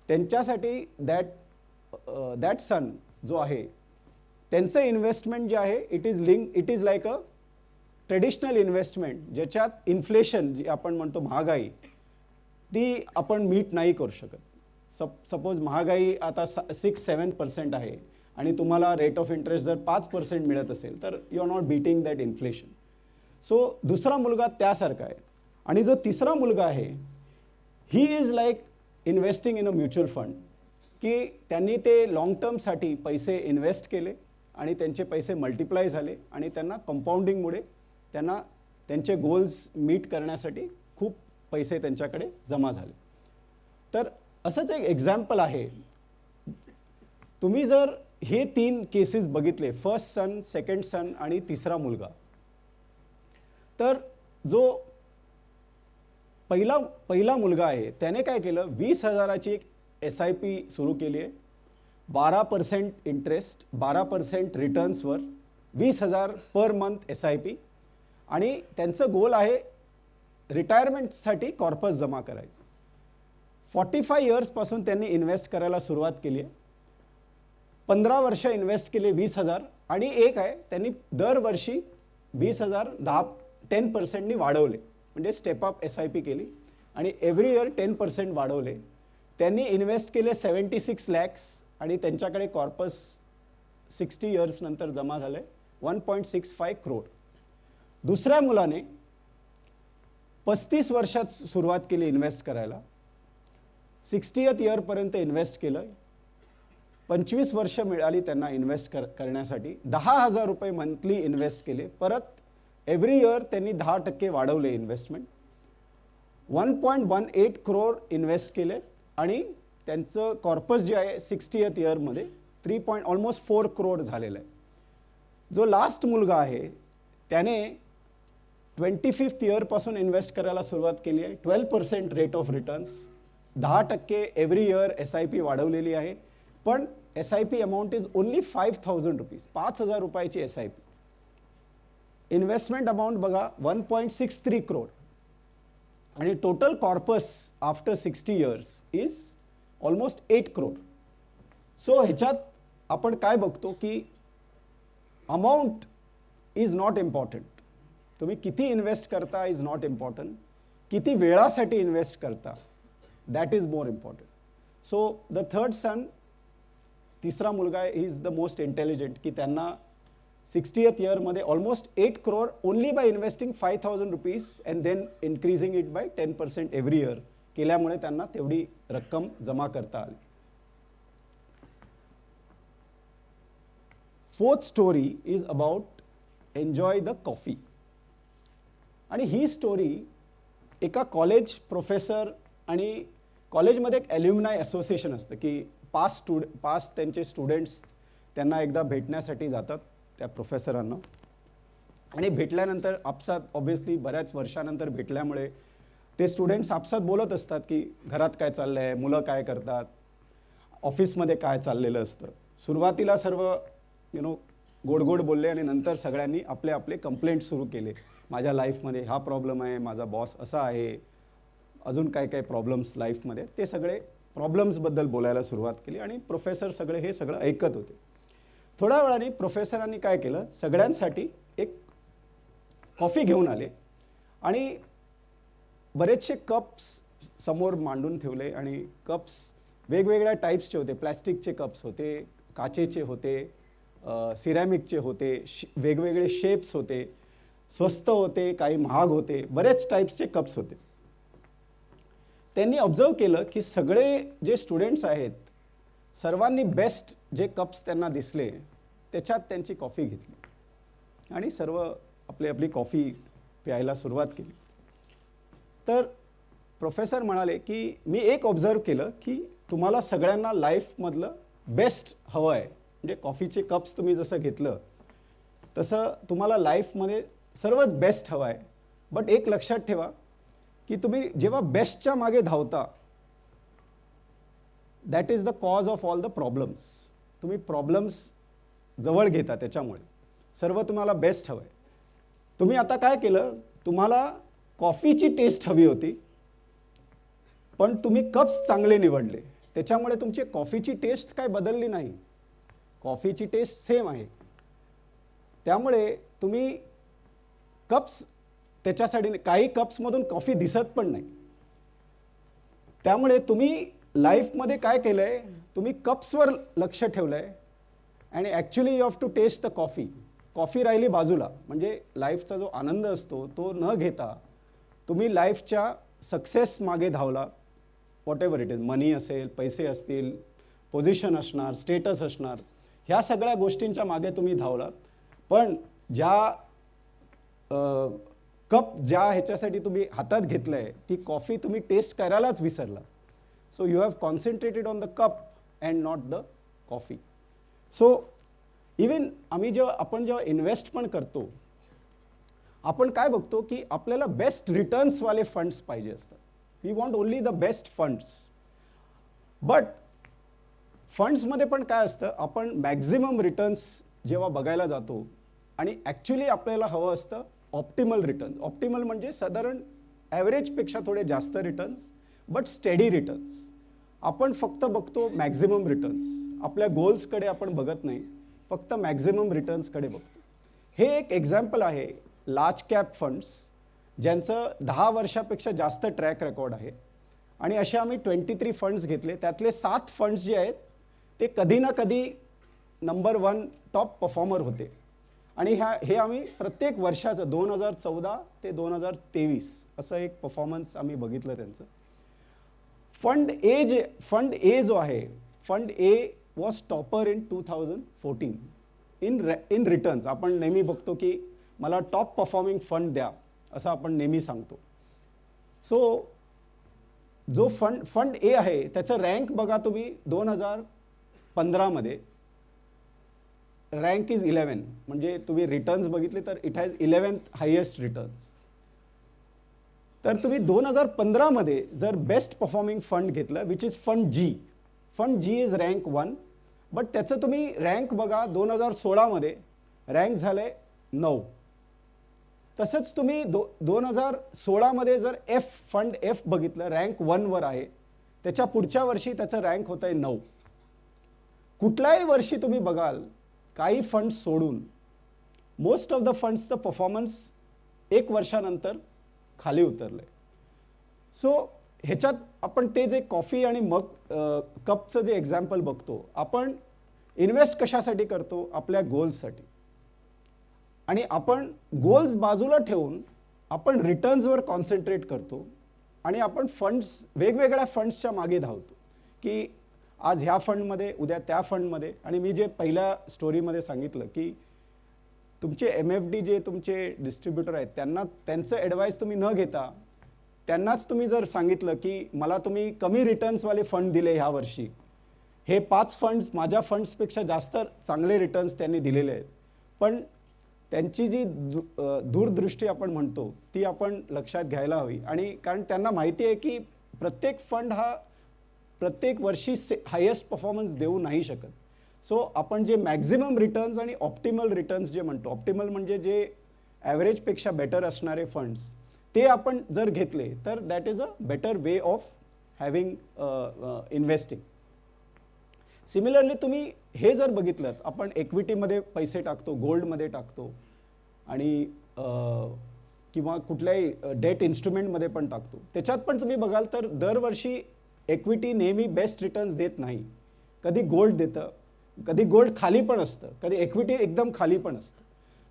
S5: त्यांच्यासाठी दॅट सन जो आहे त्यांचं इन्व्हेस्टमेंट जे आहे it is like a traditional investment, ज्याच्यात इन्फ्लेशन जी आपण म्हणतो महागाई ती आपण मीट नाही करू शकत. सपोज महागाई आता 6-7% आहे आणि तुम्हाला रेट ऑफ इंटरेस्ट जर 5% मिळत असेल तर you are not beating that inflation. So दुसरा मुलगा त्यासारखा आहे. आणि जो तिसरा मुलगा आहे he is like investing in a mutual fund, की त्यांनी ते लॉंग टर्मसाठी पैसे इन्व्हेस्ट केले आणि त्यांचे पैसे मल्टिप्लाय झाले आणि त्यांना कंपाऊंडिंगमुळे त्यांना त्यांचे गोल्स मीट करण्यासाठी खूप पैसे त्यांच्याकडे जमा झाले. तर असंच एक एक्झाम्पल आहे. तुम्ही जर हे 3 केसेस बघितले, फर्स्ट सन, सेकंड सन आणि तिसरा मुलगा, तर जो पहिला मुलगा आहे त्याने काय केलं, 20,000ची एक SIP सुरू केली आहे. 12% इंटरेस्ट, 12% रिटर्न्सवर, 20,000 पर मंथ SIP. आणि त्यांचं गोल आहे रिटायरमेंटसाठी कॉर्पस जमा करायचं. 45 yearsपासून त्यांनी इन्व्हेस्ट करायला सुरुवात केली आहे. 15 वर्ष इन्व्हेस्ट केले 20,000 आणि एक आहे त्यांनी दरवर्षी 20,000 10% वाढवले, म्हणजे स्टेप अप SIP केली आणि एव्हरी इयर 10% वाढवले. त्यांनी इन्व्हेस्ट केले 76 lakhs आणि त्यांच्याकडे कॉर्पस 60 years नंतर जमा झाले 1.65 crore. दुसऱ्या मुलाने 35 वर्षात सुरुवात केली इन्व्हेस्ट करायला, 60th year पर्यंत इन्व्हेस्ट केलं. 25 वर्ष मिळाली त्यांना इन्व्हेस्ट करण्यासाठी. 10,000 रुपये मंथली इन्व्हेस्ट केले. परत एव्हरी इयर त्यांनी 10% वाढवले इन्व्हेस्टमेंट. 1.18 crore इन्व्हेस्ट केले आणि त्यांचं कॉर्पस जे आहे 60th yearमध्ये ऑलमोस्ट 4 crore झालेलं आहे. जो लास्ट मुलगा आहे त्याने 25th year पासून इन्व्हेस्ट करायला सुरुवात केली आहे. 12% rate of returns, 10% every year SIP वाढवलेली आहे. पण SIP amount is only 5,000 rupees, 5,000 रुपयाची SIP. इन्व्हेस्टमेंट अमाऊंट बघा 1.63 crore आणि total corpus after 60 years is almost 8 crore. So ह्याच्यात आपण काय बघतो की अमाऊंट इज नॉट इम्पॉर्टंट. तुम्ही किती इन्व्हेस्ट करता इज नॉट इम्पॉर्टंट, किती वेळासाठी इन्व्हेस्ट करता that is more important. So the third son, तिसरा मुलगा इज द मोस्ट इंटेलिजंट, की त्यांना 60th yearमध्ये almost 8 crore only by investing 5,000 rupees and then increasing it by 10% every year केल्यामुळे त्यांना तेवढी रक्कम जमा करता आली. Fourth story is about enjoy the coffee. आणि ही स्टोरी एका कॉलेज प्रोफेसर आणि कॉलेजमध्ये एक ॲल्युमनाय असोसिएशन असतं की पास्ट त्यांचे स्टुडंट्स त्यांना एकदा भेटण्यासाठी जातात त्या प्रोफेसरांना. आणि भेटल्यानंतर आपसात ऑब्व्हियसली बऱ्याच वर्षानंतर भेटल्यामुळे ते स्टुडंट्स आपसात बोलत असतात की घरात काय चाललं आहे, मुलं काय करतात, ऑफिसमध्ये काय चाललेलं असतं. सुरुवातीला सर्व गोड गोड बोलले आणि नंतर सगळ्यांनी आपले आपले कंप्लेंट सुरू केले. माझ्या लाईफमध्ये हा प्रॉब्लेम आहे, माझा बॉस असा आहे, अजून काय काय प्रॉब्लेम्स लाईफमध्ये, ते सगळे प्रॉब्लेम्सबद्दल बोलायला सुरुवात केली आणि प्रोफेसर सगळे हे सगळं ऐकत होते. थोड्या वेळाने प्रोफेसरांनी काय केलं, सगळ्यांसाठी एक कॉफी घेऊन आले आणि बरेचसे कप्स समोर मांडून ठेवले आणि कप्स वेगवेगळ्या टाईप्सचे होते. प्लॅस्टिकचे कप्स होते, काचेचे होते, सिरॅमिकचे होते, वेगवेगळे शेप्स होते, स्वस्त होते, काही महाग होते, बरेच टाईप्सचे कप्स होते. त्यांनी ऑब्झर्व केलं की सगळे जे स्टुडंट्स आहेत सर्वांनी बेस्ट जे कप्स त्यांना दिसले त्याच्यात त्यांची कॉफी घेतली आणि सर्व आपली कॉफी प्यायला सुरुवात केली. तर प्रोफेसर म्हणाले की मी एक ऑब्झर्व केलं की तुम्हाला सगळ्यांना लाईफमधलं बेस्ट हवं आहे. म्हणजे कॉफीचे कप्स तुम्ही जसं घेतलं तसं तुम्हाला लाईफमध्ये सर्वच बेस्ट हवं आहे. बट एक लक्षात ठेवा की तुम्ही जेव्हा बेस्टच्या मागे धावता that is the cause of all the problems. तुम्ही प्रॉब्लेम्स जवळ घेता, त्याच्यामुळे सर्व तुम्हाला बेस्ट हवं आहे. तुम्ही आता काय केलं, तुम्हाला कॉफीची टेस्ट हवी होती पण तुम्ही कप्स चांगले निवडले, त्याच्यामुळे तुमची कॉफीची टेस्ट काय बदलली नाही, कॉफीची टेस्ट सेम आहे. त्यामुळे तुम्ही कप्स त्याच्यासाठी, काही कप्समधून कॉफी दिसत पण नाही. त्यामुळे तुम्ही लाईफमध्ये काय केलं आहे, तुम्ही कप्सवर लक्ष ठेवलं आहे आणि actually you have to test the coffee. Coffee राहिली बाजूला. म्हणजे लाईफचा जो आनंद असतो तो न घेता तुम्ही लाईफच्या सक्सेस मागे धावला. वॉट एव्हर इट इज, मनी असेल, पैसे असतील, पोझिशन असणार, स्टेटस असणार, ह्या सगळ्या गोष्टींच्या मागे तुम्ही धावलात. पण ज्या कप ज्या ह्याच्यासाठी तुम्ही हातात घेतलं आहे ती कॉफी तुम्ही टेस्ट करायलाच विसरला. So you have concentrated on the cup and not the coffee. So even आपण जेव्हा इन्व्हेस्ट पण करतो आपण काय बघतो की आपल्याला बेस्ट रिटर्न्सवाले फंड्स पाहिजे असतात. We want only the best funds. But फंड्समध्ये पण काय असतं, आपण मॅक्झिमम रिटर्न्स जेव्हा बघायला जातो आणि ॲक्च्युली आपल्याला हवं असतं ऑप्टिमल रिटर्न. ऑप्टिमल म्हणजे साधारण ॲव्हरेजपेक्षा थोडे जास्त रिटर्न्स बट स्टेडी रिटर्न्स. आपण फक्त बघतो मॅक्झिमम रिटर्न्स, आपल्या गोल्सकडे आपण बघत नाही, फक्त मॅक्झिमम रिटर्न्सकडे बघतो. हे एक एक्झाम्पल आहे लार्ज कॅप फंड्स ज्यांचं 10 वर्षापेक्षा जास्त ट्रॅक रेकॉर्ड आहे. आणि असे आम्ही 23 फंड्स घेतले. त्यातले 7 फंड्स जे आहेत ते कधी ना कधी नंबर 1 टॉप परफॉर्मर होते. आणि हे आम्ही प्रत्येक वर्षाचं 2014 ते 2023 असं एक परफॉर्मन्स आम्ही बघितलं त्यांचं. फंड ए जो आहे, fund A was topper in 2014 in returns. आपण नेहमी बघतो की मला टॉप परफॉर्मिंग फंड द्या असं आपण नेहमी सांगतो. सो जो फंड ए आहे त्याचं रँक बघा तुम्ही 2015 मध्ये रँक इज 11. म्हणजे तुम्ही रिटर्न्स बघितले तर it has 11th highest returns. तर तुम्ही 2015 मध्ये जर बेस्ट परफॉर्मिंग फंड घेतलं which is fund G. Fund G is rank 1. But त्याचं तुम्ही रँक बघा 2016 मध्ये रँक झाले 9. तसंच तुम्ही 2016 मध्ये जर फंड एफ बघितलं रँक 1 वर आहे, त्याच्या पुढच्या वर्षी त्याचं रँक होत आहे 9. कुठल्याही वर्षी तुम्ही बघाल काही फंड्स सोडून मोस्ट ऑफ द फंड्सचं परफॉर्मन्स 1 वर्षानंतर खाली उतरलं आहे. सो ह्याच्यात आपण ते जे कॉफी आणि मग कपचं जे एक्झाम्पल बघतो, आपण इन्व्हेस्ट कशासाठी करतो, आपल्या गोल्ससाठी. आणि आपण गोल्स बाजूला ठेवून आपण रिटर्न्सवर कॉन्सन्ट्रेट करतो आणि आपण वेगवेगळ्या फंड्सच्या मागे धावतो की आज ह्या फंडमध्ये, उद्या त्या फंडमध्ये. आणि मी जे पहिल्या स्टोरीमध्ये सांगितलं की तुमचे MFD जे तुमचे डिस्ट्रीब्युटर आहेत त्यांचं ॲडवाईस तुम्ही न घेता त्यांनाच तुम्ही जर सांगितलं की मला तुम्ही कमी रिटर्न्सवाले फंड दिले ह्या वर्षी, हे 5 फंड्स माझ्या फंड्सपेक्षा जास्त चांगले रिटर्न्स त्यांनी दिलेले आहेत, पण त्यांची जी दूरदृष्टी आपण म्हणतो ती आपण लक्षात घ्यायला हवी. आणि कारण त्यांना माहिती आहे की प्रत्येक फंड हा प्रत्येक वर्षी हायेस्ट परफॉर्मन्स देऊ नाही शकत. सो आपण जे मॅक्झिमम रिटर्न्स आणि ऑप्टिमल रिटर्न्स जे म्हणतो, ऑप्टिमल म्हणजे जे ॲव्हरेजपेक्षा बेटर असणारे फंड्स, ते आपण जर घेतले तर that is a better way of having investing. Similarly तुम्ही हे जर बघितलं, आपण इक्विटीमध्ये पैसे टाकतो, गोल्डमध्ये टाकतो आणि किंवा कुठल्याही डेट इन्स्ट्रुमेंटमध्ये पण टाकतो, त्याच्यात पण तुम्ही बघाल तर दरवर्षी इक्विटी नेहमी बेस्ट रिटर्न्स देत नाही. कधी गोल्ड देतं, कधी गोल्ड खाली पण असतं, कधी इक्विटी एकदम खाली पण असतं.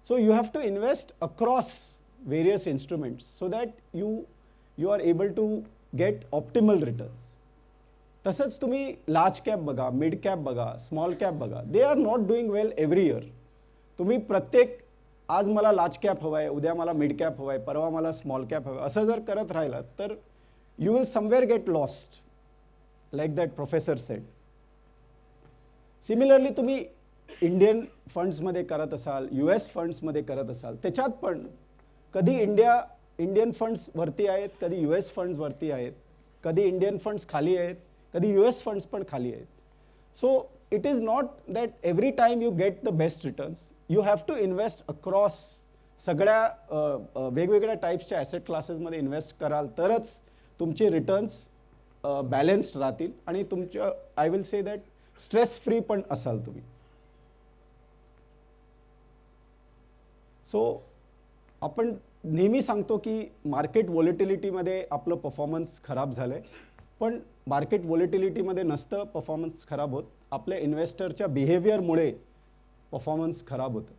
S5: So you have to invest across various instruments so that you are able to get optimal returns. तसंच तुम्ही लार्ज कॅप बघा, मिड कॅप बघा, स्मॉल कॅप बघा, they are not doing well every year. तुम्ही प्रत्येक आज मला लार्ज कॅप हवा आहे, उद्या मला मिड कॅप हवा आहे, परवा मला स्मॉल कॅप हवं आहे, असं जर करत राहिलात तर you will somewhere get lost, like that professor sed. Similarly तुम्ही इंडियन फंड्समध्ये करत असाल, US फंड्समध्ये करत असाल, त्याच्यात पण कधी इंडियन फंड्स वरती आहेत, कधी US फंड्स वरती आहेत, कधी इंडियन फंड्स खाली आहेत, कधी US फंड्स पण खाली आहेत. So it is not that every time you get the best returns. You have to invest across सगळ्या वेगवेगळ्या टाईप्सच्या ॲसेट क्लासेसमध्ये इन्व्हेस्ट कराल तरच तुमचे रिटर्न्स बॅलन्स्ड राहतील आणि तुमच्या I will say that stress free पण असाल तुम्ही. सो आपण नेहमी सांगतो की मार्केट व्हॉलेटिलिटीमध्ये आपलं परफॉर्मन्स खराब झालं आहे, पण मार्केट व्हॉलेटिलिटीमध्ये नसतं परफॉर्मन्स खराब होत, आपल्या इन्व्हेस्टरच्या बिहेवियरमुळे परफॉर्मन्स खराब होतं.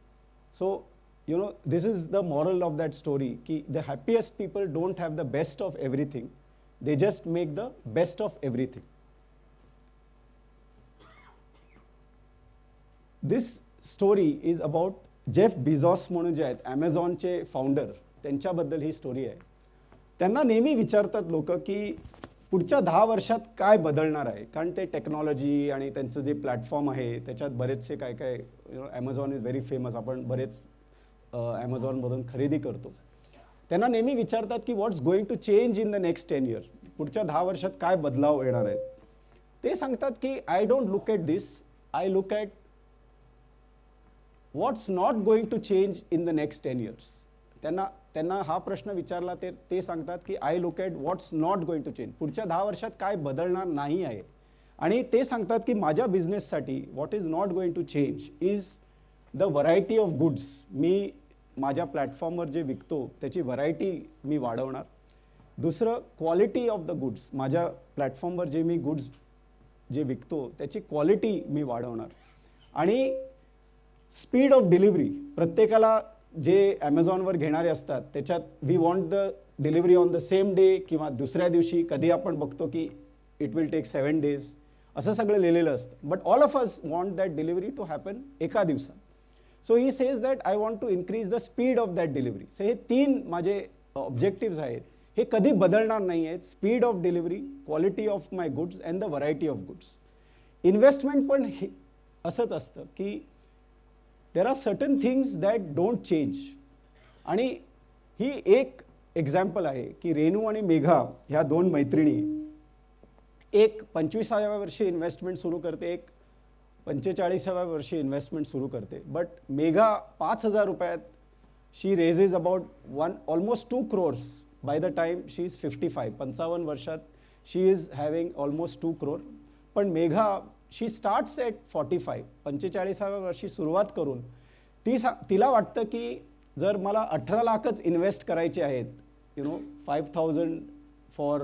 S5: So you know this is the moral of that story की the happiest people don't have the best of everything, they just make the best of everything. This story is about Jeff Bezos म्हणून जे आहेत ॲमेझॉनचे founder, त्यांच्याबद्दल ही story आहे. त्यांना नेहमी विचारतात लोक की पुढच्या 10 वर्षात काय बदलणार आहे, कारण ते टेक्नॉलॉजी आणि त्यांचं जे प्लॅटफॉर्म आहे त्याच्यात बरेचसे काय काय ॲमेझॉन इज व्हेरी फेमस, आपण बरेच ॲमेझॉनमधून खरेदी करतो. त्यांना नेहमी विचारतात की what's going to change in the next 10 years, पुढच्या 10 वर्षात काय बदलाव येणार आहेत. ते सांगतात की I don't look at this, I look at what's not going to change in the next 10 years. त्यांना हा प्रश्न विचारला ते सांगतात की I look at what's not going to change, पुढच्या 10 वर्षात काय बदलणार नाही आहे. आणि ते सांगतात की माझ्या बिझनेससाठी what is not going to change is the variety of goods. मी माझ्या प्लॅटफॉर्मवर जे विकतो त्याची व्हरायटी मी वाढवणार. दुसरं क्वालिटी ऑफ द गुड्स, माझ्या प्लॅटफॉर्मवर जे मी गुड्स जे विकतो त्याची क्वालिटी मी वाढवणार. आणि स्पीड ऑफ डिलिव्हरी, प्रत्येकाला जे ॲमेझॉनवर घेणारे असतात त्याच्यात we want the delivery on the same day किंवा दुसऱ्या दिवशी, कधी आपण बघतो की इट विल टेक 7 days, असं सगळं लिहिलेलं असतं. But all of us want that delivery to happen एका दिवसात. So he says that I want to increase the speed of that delivery. So हे 3 माझे ऑब्जेक्टिव्स आहेत, हे कधी बदलणार नाही आहेत. Speed of delivery, quality of my goods and the variety of goods. Investment पण हे असंच असतं की there are certain things that don't change. आणि ही एक एक्झाम्पल आहे की रेणू आणि मेघा ह्या 2 मैत्रिणी, एक 25व्या वर्षी इन्व्हेस्टमेंट सुरू करते, एक 45व्या वर्षी इन्व्हेस्टमेंट सुरू करते. बट मेघा 5,000 रुपयात she raises about almost 2 crores by the time she is 55. 55 वर्षात she is having almost 2 crore. पण मेघा शी स्टार्ट्स ॲट 45, 45व्या वर्षी सुरुवात करून तिला वाटतं की जर मला 18 लाखच इन्व्हेस्ट करायचे आहेत, 5,000 for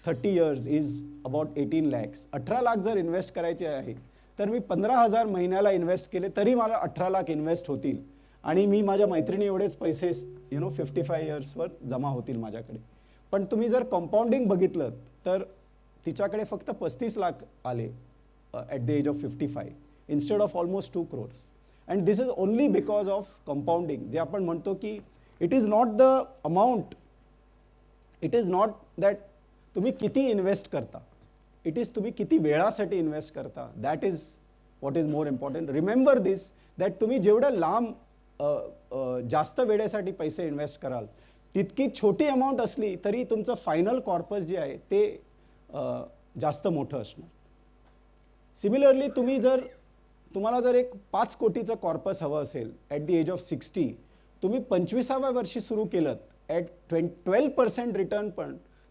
S5: 30 years is about 18 lakhs. 18 lakh जर इन्व्हेस्ट करायचे आहे तर मी 15,000 महिन्याला इन्व्हेस्ट केले तरी मला 18 लाख इन्व्हेस्ट होतील आणि मी माझ्या मैत्रिणी एवढेच पैसे 55 yearsवर जमा होतील माझ्याकडे. पण तुम्ही जर कंपाऊंडिंग बघितलं तर तिच्याकडे फक्त 35 लाख आले at the age of 55 instead of almost 2 crores. And this is only because of compounding. जे आपण म्हणतो की it is not the amount, it is not that तुम्ही किती इन्व्हेस्ट करता, इट इज तुम्ही किती वेळासाठी इन्व्हेस्ट करता, that is what is more important. Remember this that तुम्ही जेवढं लांब जास्त वेळेसाठी पैसे इन्व्हेस्ट कराल तितकी छोटी अमाऊंट असली तरी तुमचं फायनल कॉर्पस जे आहे ते जास्त मोठं असणार. सिमिलरली तुम्हाला जर एक 5 कोटीचं कॉर्पस हवं असेल ॲट द एज ऑफ 60, तुम्ही 25व्या वर्षी सुरू केलं ॲट 12% रिटर्न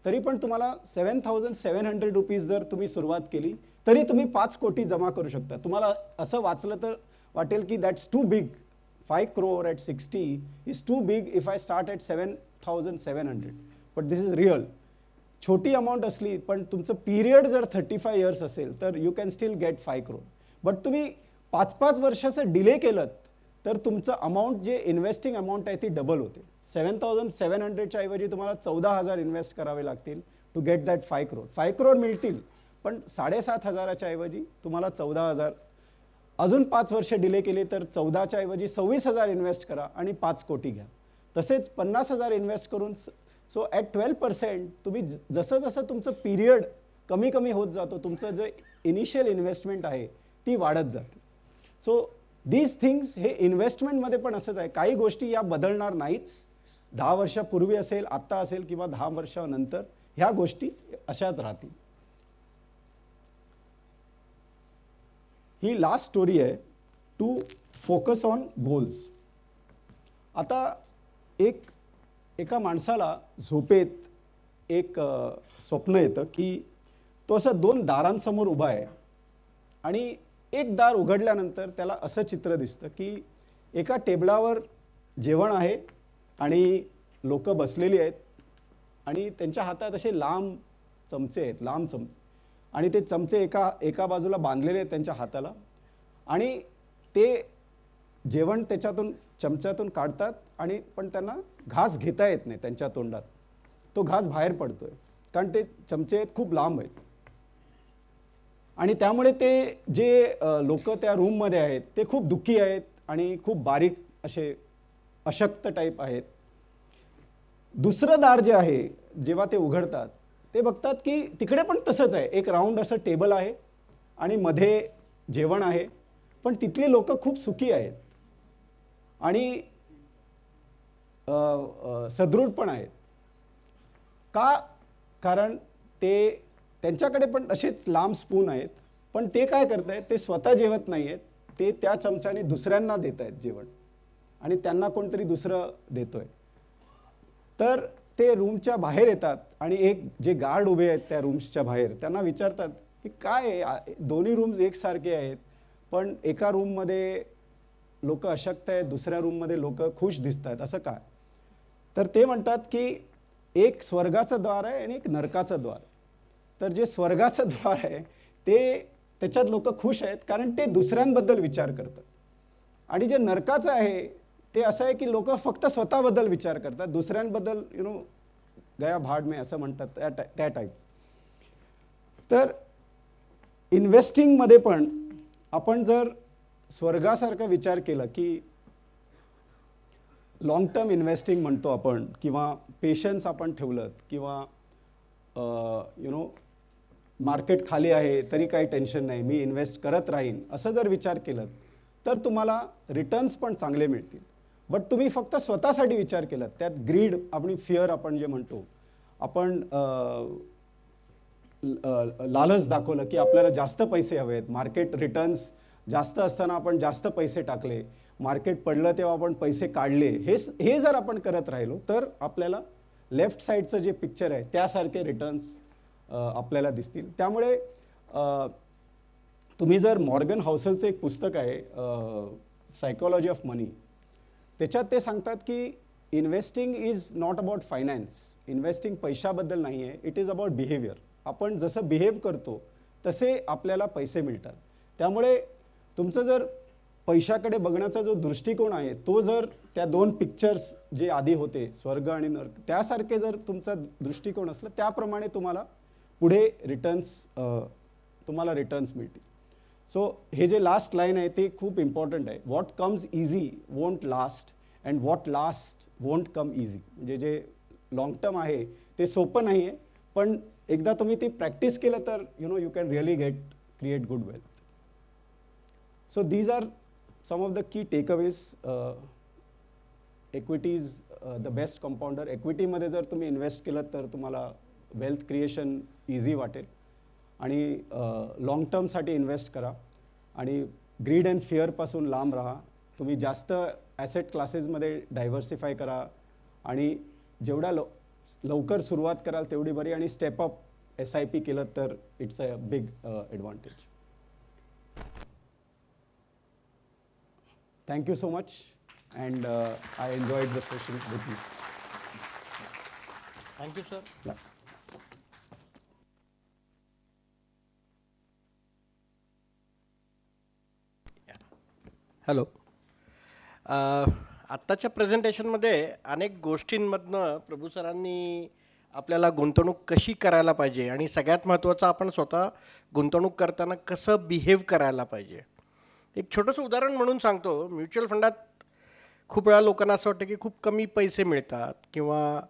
S5: तरी पण तुम्हाला 7,700 रुपीज जर तुम्ही सुरुवात केली तरी तुम्ही 5 कोटी जमा करू शकता. तुम्हाला असं वाचलं तर वाटेल की that's too big. 5 crore at 60 is too big if I start at 7,700. But this is real. छोटी अमाऊंट असली पण तुमचं पिरियड जर 35 years असेल तर you can still get 5 crore. But तुम्ही 5-5 वर्षाचं डिले केलं तर तुमचं अमाऊंट जे इन्व्हेस्टिंग अमाऊंट आहे ती डबल होते. 7,700च्या ऐवजी तुम्हाला 14,000 इन्व्हेस्ट करावे लागतील to get that 5 crore. 5 crore मिळतील पण 7,500च्या ऐवजी तुम्हाला 14,000. अजून 5 वर्ष डिले केले तर 14च्या ऐवजी 26,000 इन्व्हेस्ट करा आणि 5 कोटी घ्या. तसेच 50,000 इन्व्हेस्ट करून सो ॲट 12% तुम्ही जसं जसं तुमचं पिरियड कमी कमी होत जातो तुमचं जे इनिशियल इन्व्हेस्टमेंट आहे ती वाढत जाते. सो दीज थिंग्स हे इन्व्हेस्टमेंटमध्ये पण असंच आहे. काही गोष्टी या बदलणार नाहीच. 10 वर्षापूर्वी असेल, आत्ता असेल किंवा 10 वर्षानंतर ह्या गोष्टी अशाच राहतील. ही लास्ट स्टोरी आहे टू फोकस ऑन गोल्स. आता एका माणसाला झोपेत एक स्वप्न येतं की तो असं 2 दारांसमोर उभा आहे आणि एक दार उघडल्यानंतर त्याला असं चित्र दिसतं की एका टेबलावर जेवण आहे आणि लोक बसलेली आहेत आणि त्यांच्या हातात असे लांब चमचे आहेत, लांब चमचे, आणि ते चमचे एका बाजूला बांधलेले आहेत त्यांच्या हाताला आणि ते जेवण त्याच्यातून चमच्यातून काढतात आणि पण त्यांना घास घेता येत नाही त्यांच्या तोंडात. तो घास बाहेर पडतोय कारण ते चमचे खूप लांब आहेत. आणि त्यामुळे ते जे लोक त्या रूममध्ये आहेत ते खूप दुःखी आहेत आणि खूप बारीक असे अशक्त टाईप आहेत. दुसरं दार जे आहे जेव्हा ते उघडतात ते बघतात की तिकडे पण तसंच आहे. एक राऊंड असं टेबल आहे आणि मध्ये जेवण आहे पण तिथली लोक खूप सुखी आहेत आणि सदृढ पण आहेत. का? कारण त्यांच्याकडे पण असेच लांब स्पून आहेत पण ते काय करत आहेत, ते स्वतः जेवत नाही आहेत, ते त्या चमच्याने दुसऱ्यांना देत आहेत जेवण आणि त्यांना कोणतरी दुसरं देतोय. तर ते रूमच्या बाहेर येतात आणि एक जे गार्ड उभे आहेत त्या रूम्सच्या बाहेर त्यांना विचारतात की काय दोन्ही रूम्स एकसारखे आहेत पण एका रूममध्ये लोक अशक्त आहेत, दुसऱ्या रूममध्ये लोक खुश दिसतात, असं काय? तर ते म्हणतात की एक स्वर्गाचं द्वार आहे आणि एक नरकाचं द्वार. तर जे स्वर्गाचं द्वार आहे त्याच्यात लोक खुश आहेत कारण ते दुसऱ्यांबद्दल विचार करतात आणि जे नरकाचं आहे ते असं आहे की लोक फक्त स्वतःबद्दल विचार करतात, दुसऱ्यांबद्दल गया भाड में असं म्हणतात त्या टाईप्स. तर इन्व्हेस्टिंगमध्ये पण आपण जर स्वर्गासारखा विचार केला की लॉंग टर्म इन्व्हेस्टिंग म्हणतो आपण किंवा पेशन्स आपण ठेवलं किंवा मार्केट खाली आहे तरी काही टेन्शन नाही, मी इन्व्हेस्ट करत राहीन, असं जर विचार केलं तर तुम्हाला रिटर्न्स पण चांगले मिळतील. बट तुम्ही फक्त स्वतःसाठी विचार केलात, त्यात ग्रीड आणि फिअर आपण जे म्हणतो, आपण लालच दाखवलं की आपल्याला जास्त पैसे हवे आहेत, मार्केट रिटर्न्स जास्त असताना आपण जास्त पैसे टाकले, मार्केट पडलं तेव्हा आपण पैसे काढले, हे जर आपण करत राहिलो तर आपल्याला लेफ्ट साईडचं जे पिक्चर आहे त्यासारखे रिटर्न्स आपल्याला दिसतील. त्यामुळे तुम्ही जर मॉर्गन हाउसलचं एक पुस्तक आहे सायकोलॉजी ऑफ मनी, त्याच्यात ते सांगतात की investing is not about finance. Investing पैशाबद्दल नाही आहे, इट इज अबाउट बिहेवियर. आपण जसं बिहेव करतो तसे आपल्याला पैसे मिळतात. त्यामुळे तुमचं जर पैशाकडे बघण्याचा जो दृष्टिकोन आहे तो जर त्या 2 पिक्चर्स जे आधी होते स्वर्ग आणि नर्क त्यासारखे जर तुमचा दृष्टिकोन असला त्याप्रमाणे तुम्हाला पुढे तुम्हाला रिटर्न्स मिळतील. सो हे जे लास्ट लाईन आहे ते खूप इम्पॉर्टंट आहे. What comes easy won't last and what last won't come easy. म्हणजे जे लॉंग टर्म आहे ते सोपं नाही आहे पण एकदा तुम्ही ती प्रॅक्टिस केलं तर you can really create good wealth. So these are some of the key takeaways equity is the best compounder. Equityमध्ये जर तुम्ही इन्व्हेस्ट केलं तर तुम्हाला वेल्थ क्रिएशन इझी वाटेल आणि लाँग टर्मसाठी इन्व्हेस्ट करा आणि ग्रीड अँड फिअरपासून लांब राहा. तुम्ही जास्त ॲसेट क्लासेसमध्ये डायव्हर्सिफाय करा आणि जेवढ्या लवकर सुरुवात कराल तेवढी बरी आणि स्टेप अप SIP केलं तर it's a big advantage. Thank you so much, and I enjoyed the session with you.
S1: Thank you sir.
S5: Yeah.
S1: Hello. आत्ताच्या प्रेझेंटेशनमध्ये अनेक गोष्टींमधनं प्रभू सरांनी आपल्याला गुंतवणूक कशी करायला पाहिजे आणि सगळ्यात महत्त्वाचं आपण स्वतः गुंतवणूक करताना कसं बिहेव करायला पाहिजे. एक छोटंसं उदाहरण म्हणून सांगतो. म्युच्युअल फंडात खूप वेळा लोकांना असं वाटतं की खूप कमी पैसे मिळतात किंवा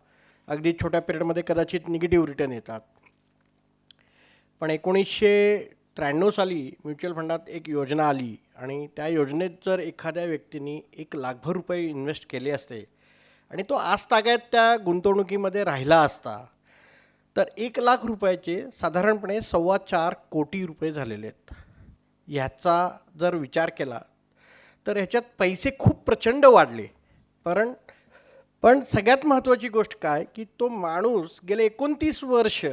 S1: अगदी छोट्या पिरियडमध्ये कदाचित निगेटिव्ह रिटर्न येतात. पण 1993 साली म्युच्युअल फंडात एक योजना आली आणि त्या योजनेत जर एखाद्या व्यक्तीने ₹1,00,000 इन्व्हेस्ट केले असते आणि तो आजतागायत त्या गुंतवणुकीमध्ये राहिला असता तर ₹1,00,000 साधारणपणे ₹4.25 कोटी झालेले आहेत. ह्याचा जर विचार केला तर ह्याच्यात पैसे खूप प्रचंड वाढले. पण सगळ्यात महत्त्वाची गोष्ट काय की तो माणूस गेले 29 वर्ष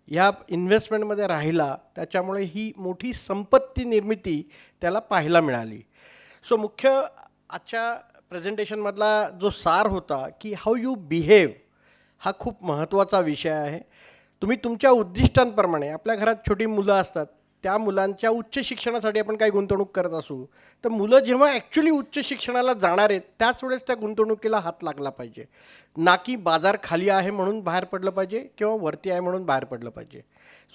S1: ह्या इन्व्हेस्टमेंटमध्ये राहिला, त्याच्यामुळे ही मोठी संपत्ती निर्मिती त्याला पाहायला मिळाली. सो मुख्य आजच्या प्रेझेंटेशनमधला जो सार होता की हाऊ यू बिहेव हा खूप महत्त्वाचा विषय आहे. तुम्ही तुमच्या उद्दिष्टांप्रमाणे आपल्या घरात छोटी मुलं असतात, त्या मुलांच्या उच्च शिक्षणासाठी आपण काही गुंतवणूक करत असू तर मुलं जेव्हा ॲक्च्युली उच्च शिक्षणाला जाणार आहेत त्याच वेळेस त्या गुंतवणुकीला हात लागला पाहिजे, ना की बाजार खाली आहे म्हणून बाहेर पडलं पाहिजे किंवा वरती आहे म्हणून बाहेर पडलं पाहिजे.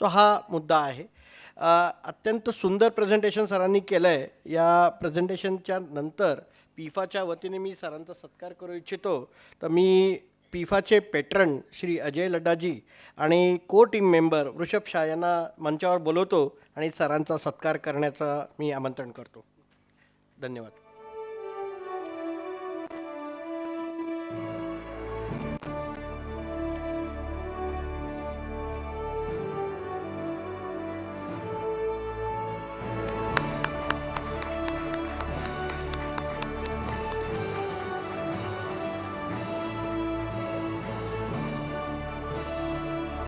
S1: सो हा मुद्दा आहे. अत्यंत सुंदर प्रेझेंटेशन सरांनी केलं आहे. या प्रेझेंटेशनच्या नंतर पिफाच्या वतीने मी सरांचा सत्कार करू इच्छितो. तर मी पिफाचे पेट्रन श्री अजय लड्डाजी आणि को टीम मेंबर वृषभ शाह यांना मंचावर बोलवतो आणि सरांचा सत्कार करण्याचं मी आमंत्रण करतो. धन्यवाद.